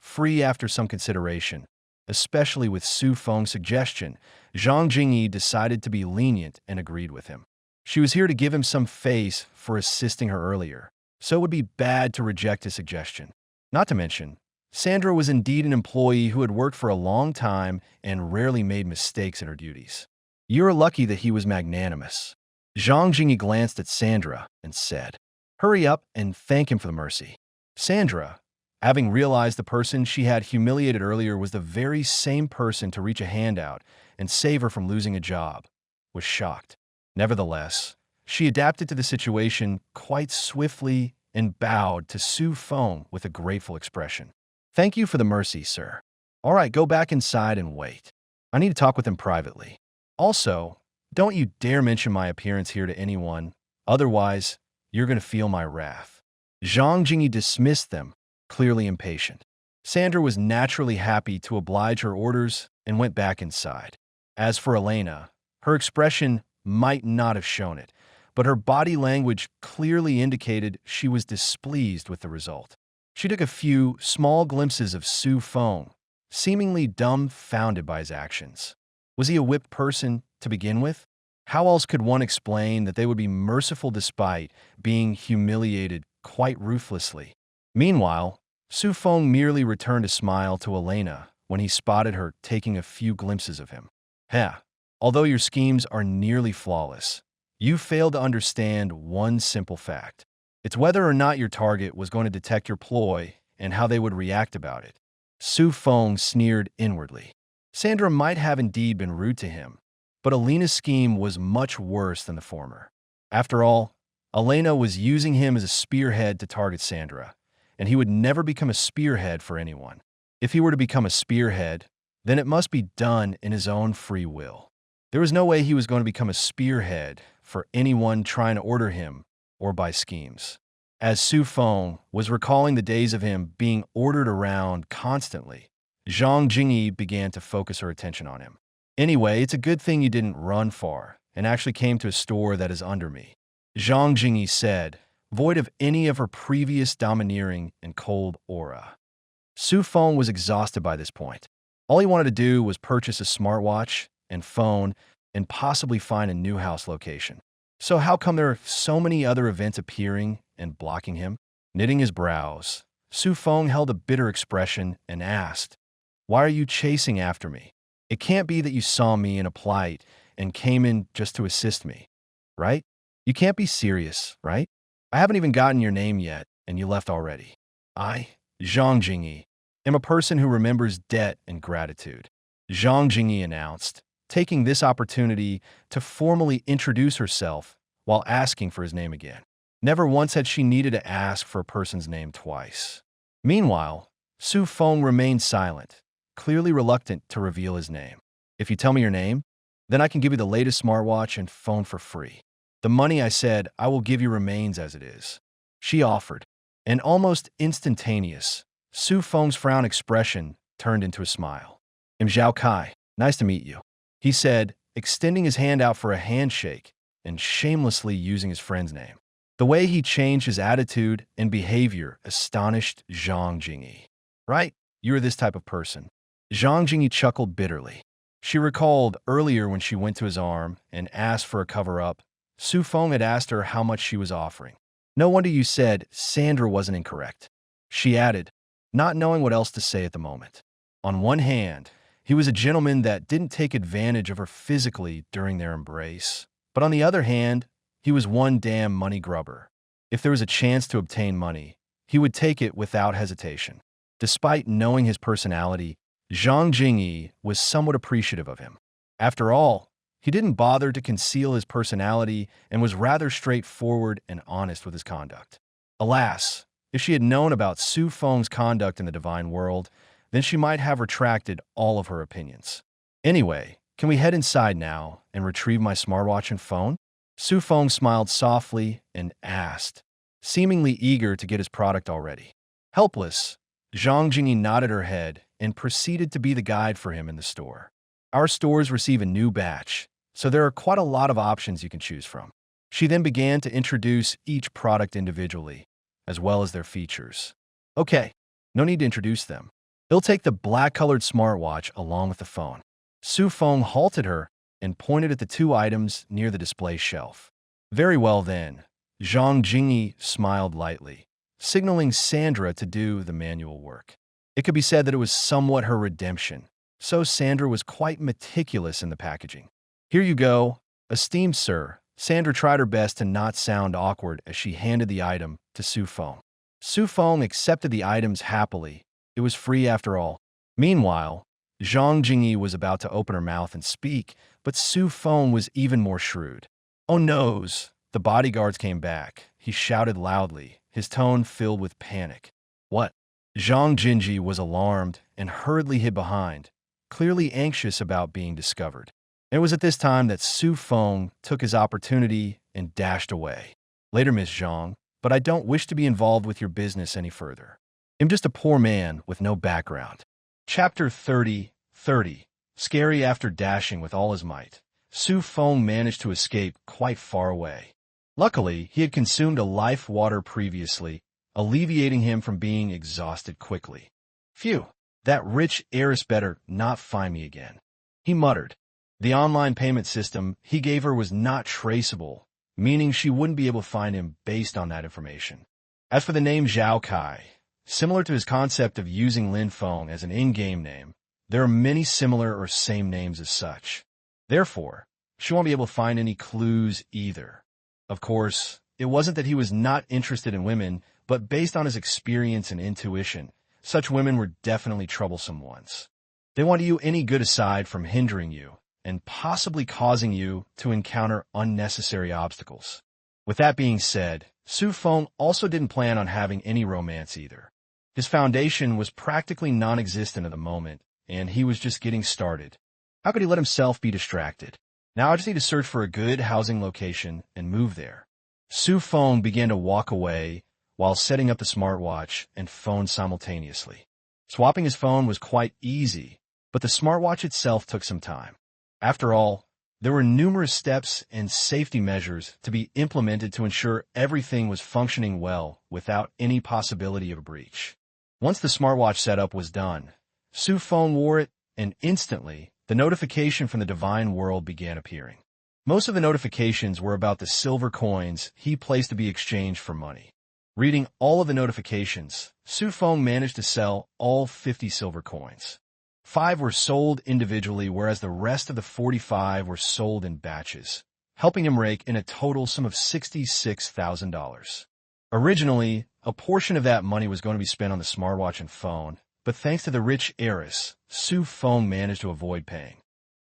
Speaker 1: Free after some consideration. Especially with Su Feng's suggestion, Zhang Jingyi decided to be lenient and agreed with him. She was here to give him some face for assisting her earlier, so it would be bad to reject his suggestion. Not to mention, Sandra was indeed an employee who had worked for a long time and rarely made mistakes in her duties. You're lucky that he was magnanimous. Zhang Jingyi glanced at Sandra and said, Hurry up and thank him for the mercy. Sandra, having realized the person she had humiliated earlier was the very same person to reach a hand out and save her from losing a job, was shocked. Nevertheless, she adapted to the situation quite swiftly and bowed to Su Feng with a grateful expression. Thank you for the mercy, sir. All right, go back inside and wait. I need to talk with him privately. Also, don't you dare mention my appearance here to anyone, otherwise, you're going to feel my wrath. Zhang Jingyi dismissed them, clearly impatient. Sandra was naturally happy to oblige her orders and went back inside. As for Elena, her expression might not have shown it, but her body language clearly indicated she was displeased with the result. She took a few small glimpses of Su Feng, seemingly dumbfounded by his actions. Was he a whipped person to begin with? How else could one explain that they would be merciful despite being humiliated quite ruthlessly? Meanwhile, Su Feng merely returned a smile to Elena when he spotted her taking a few glimpses of him. Although your schemes are nearly flawless, you fail to understand one simple fact. It's whether or not your target was going to detect your ploy and how they would react about it. Su Feng sneered inwardly. Sandra might have indeed been rude to him, but Elena's scheme was much worse than the former. After all, Elena was using him as a spearhead to target Sandra, and he would never become a spearhead for anyone. If he were to become a spearhead, then it must be done in his own free will. There was no way he was going to become a spearhead for anyone trying to order him or by schemes. As Su Feng was recalling the days of him being ordered around constantly, Zhang Jingyi began to focus her attention on him. Anyway, it's a good thing you didn't run far and actually came to a store that is under me, Zhang Jingyi said, void of any of her previous domineering and cold aura. Su Feng was exhausted by this point. All he wanted to do was purchase a smartwatch and phone and possibly find a new house location. So how come there are so many other events appearing and blocking him? Knitting his brows, Su Feng held a bitter expression and asked, "Why are you chasing after me? It can't be that you saw me in a plight and came in just to assist me, right? You can't be serious, right? I haven't even gotten your name yet, and you left already. I, Zhang Jingyi, am a person who remembers debt and gratitude," Zhang Jingyi announced, taking this opportunity to formally introduce herself while asking for his name again. Never once had she needed to ask for a person's name twice. Meanwhile, Su Feng remained silent, clearly reluctant to reveal his name. "If you tell me your name, then I can give you the latest smartwatch and phone for free. The money I said I will give you remains as it is," she offered. And almost instantaneous, Su Feng's frown expression turned into a smile. "I'm Zhao Kai. Nice to meet you," he said, extending his hand out for a handshake and shamelessly using his friend's name. The way he changed his attitude and behavior astonished Zhang Jingyi. "Right, you're this type of person." Zhang Jingyi chuckled bitterly. She recalled earlier when she went to his arm and asked for a cover-up, Su Feng had asked her how much she was offering. "No wonder you said Sandra wasn't incorrect," she added, not knowing what else to say at the moment. On one hand, he was a gentleman that didn't take advantage of her physically during their embrace. But on the other hand, he was one damn money grubber. If there was a chance to obtain money, he would take it without hesitation. Despite knowing his personality, Zhang Jingyi was somewhat appreciative of him. After all, he didn't bother to conceal his personality and was rather straightforward and honest with his conduct. Alas, if she had known about Su Feng's conduct in the divine world, then she might have retracted all of her opinions. "Anyway, can we head inside now and retrieve my smartwatch and phone?" Su Feng smiled softly and asked, seemingly eager to get his product already. Helpless, Zhang Jingyi nodded her head and proceeded to be the guide for him in the store. "Our stores receive a new batch, so there are quite a lot of options you can choose from." She then began to introduce each product individually, as well as their features. "Okay, no need to introduce them. They'll take the black-colored smartwatch along with the phone." Su Feng halted her and pointed at the two items near the display shelf. "Very well then." Zhang Jingyi smiled lightly, signaling Sandra to do the manual work. It could be said that it was somewhat her redemption, so Sandra was quite meticulous in the packaging. "Here you go, esteemed sir." Sandra tried her best to not sound awkward as she handed the item to Su Feng. Su Feng accepted the items happily. It was free after all. Meanwhile, Zhang Jingyi was about to open her mouth and speak, but Su Feng was even more shrewd. "Oh noes!" The bodyguards came back. He shouted loudly, his tone filled with panic. "What?" Zhang Jingyi was alarmed and hurriedly hid behind, clearly anxious about being discovered. It was at this time that Su Feng took his opportunity and dashed away. "Later, Miss Zhang, but I don't wish to be involved with your business any further. I'm just a poor man with no background." Chapter 30. Scary after dashing with all his might, Su Feng managed to escape quite far away. Luckily, he had consumed a life water previously, alleviating him from being exhausted quickly. "Phew, that rich heiress better not find me again," he muttered. The online payment system he gave her was not traceable, meaning she wouldn't be able to find him based on that information. As for the name Zhao Kai, similar to his concept of using Lin Feng as an in-game name, there are many similar or same names as such. Therefore, she won't be able to find any clues either. Of course, It wasn't that he was not interested in women, but based on his experience and intuition, such women were definitely troublesome ones. They want you any good aside from hindering you and possibly causing you to encounter unnecessary obstacles. With that being said, Su Feng also didn't plan on having any romance either. His foundation was practically non-existent at the moment, and he was just getting started. How could he let himself be distracted? Now I just need to search for a good housing location and move there. Su Feng began to walk away while setting up the smartwatch and phone simultaneously. Swapping his phone was quite easy, but the smartwatch itself took some time. After all, there were numerous steps and safety measures to be implemented to ensure everything was functioning well without any possibility of a breach. Once the smartwatch setup was done, Su Feng wore it, and instantly, the notification from the divine world began appearing. Most of the notifications were about the silver coins he placed to be exchanged for money. Reading all of the notifications, Su Feng managed to sell all 50 silver coins. 5 were sold individually, whereas the rest of the 45 were sold in batches, helping him rake in a total sum of $66,000. Originally, a portion of that money was going to be spent on the smartwatch and phone, but thanks to the rich heiress, Su Feng managed to avoid paying.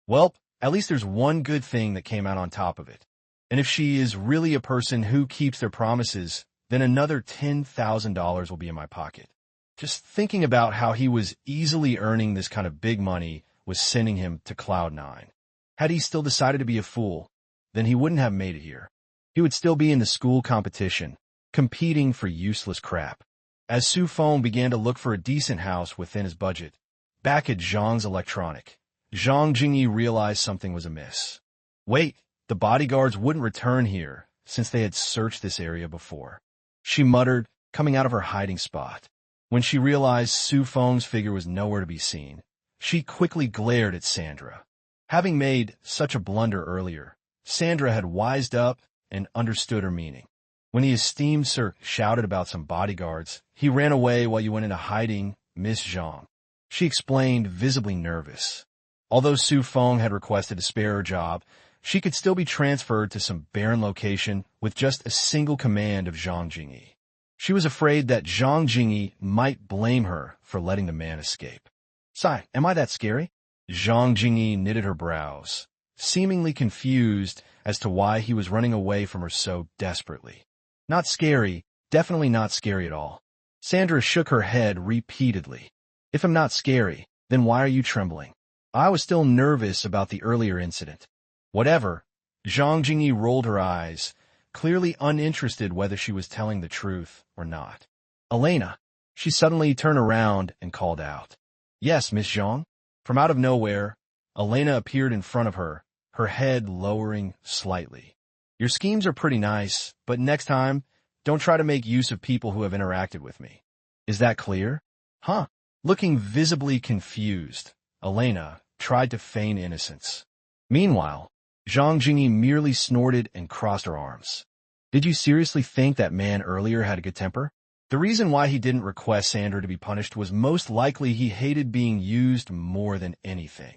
Speaker 1: Well, at least there's one good thing that came out on top of it. And if she is really a person who keeps their promises, then another $10,000 will be in my pocket. Just thinking about how he was easily earning this kind of big money was sending him to cloud 9. Had he still decided to be a fool, then he wouldn't have made it here. He would still be in the school competition, competing for useless crap. As Su Feng began to look for a decent house within his budget, back at Zhang's electronic, Zhang Jingyi realized something was amiss. Wait, the bodyguards wouldn't return here since they had searched this area before. She muttered, coming out of her hiding spot. When she realized Su Feng's figure was nowhere to be seen, she quickly glared at Sandra. Having made such a blunder earlier, Sandra had wised up and understood her meaning. When the esteemed sir shouted about some bodyguards, he ran away while you went into hiding, Miss Zhang. She explained, visibly nervous. Although Su Feng had requested to spare her job, she could still be transferred to some barren location with just a single command of Zhang Jingyi. She was afraid that Zhang Jingyi might blame her for letting the man escape. Sigh, am I that scary? Zhang Jingyi knitted her brows, seemingly confused as to why he was running away from her so desperately. Not scary, definitely not scary at all. Sandra shook her head repeatedly. If I'm not scary, then why are you trembling? I was still nervous about the earlier incident. Whatever. Zhang Jingyi rolled her eyes, clearly uninterested whether she was telling the truth or not. Elena. She suddenly turned around and called out. Yes, Miss Zhang. From out of nowhere, Elena appeared in front of her, her head lowering slightly. Your schemes are pretty nice, but next time, don't try to make use of people who have interacted with me. Is that clear? Huh? Looking visibly confused, Elena tried to feign innocence. Meanwhile, Zhang Jingyi merely snorted and crossed her arms. Did you seriously think that man earlier had a good temper? The reason why he didn't request Sandra to be punished was most likely he hated being used more than anything.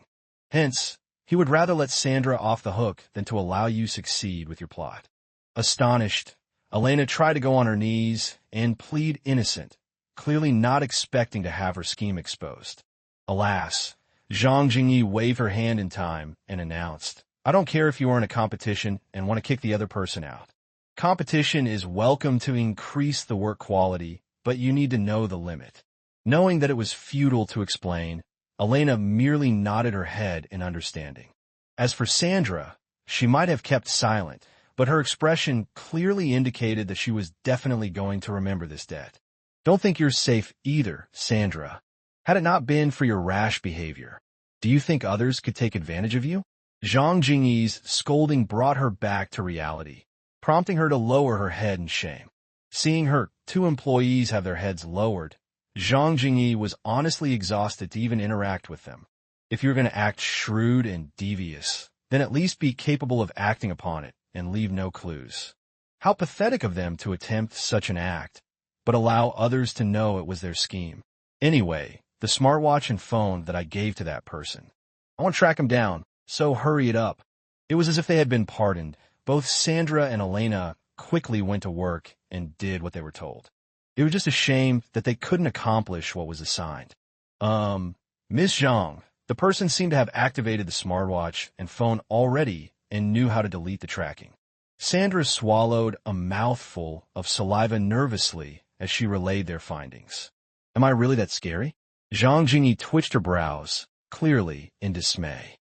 Speaker 1: Hence, he would rather let Sandra off the hook than to allow you succeed with your plot. Astonished, Elena tried to go on her knees and plead innocent, clearly not expecting to have her scheme exposed. Alas, Zhang Jingyi waved her hand in time and announced, I don't care if you are in a competition and want to kick the other person out. Competition is welcome to increase the work quality, but you need to know the limit. Knowing that it was futile to explain, Elena merely nodded her head in understanding. As for Sandra, she might have kept silent, but her expression clearly indicated that she was definitely going to remember this debt. Don't think you're safe either, Sandra. Had it not been for your rash behavior, do you think others could take advantage of you? Zhang Jingyi's scolding brought her back to reality, prompting her to lower her head in shame. Seeing her 2 employees have their heads lowered, Zhang Jingyi was honestly exhausted to even interact with them. If you're going to act shrewd and devious, then at least be capable of acting upon it and leave no clues. How pathetic of them to attempt such an act, but allow others to know it was their scheme. Anyway, the smartwatch and phone that I gave to that person. I want to track him down, so hurry it up. It was as if they had been pardoned. Both Sandra and Elena quickly went to work and did what they were told. It was just a shame that they couldn't accomplish what was assigned. Miss Zhang, the person seemed to have activated the smartwatch and phone already and knew how to delete the tracking. Sandra swallowed a mouthful of saliva nervously as she relayed their findings. Am I really that scary? Zhang Jingyi twitched her brows, clearly in dismay.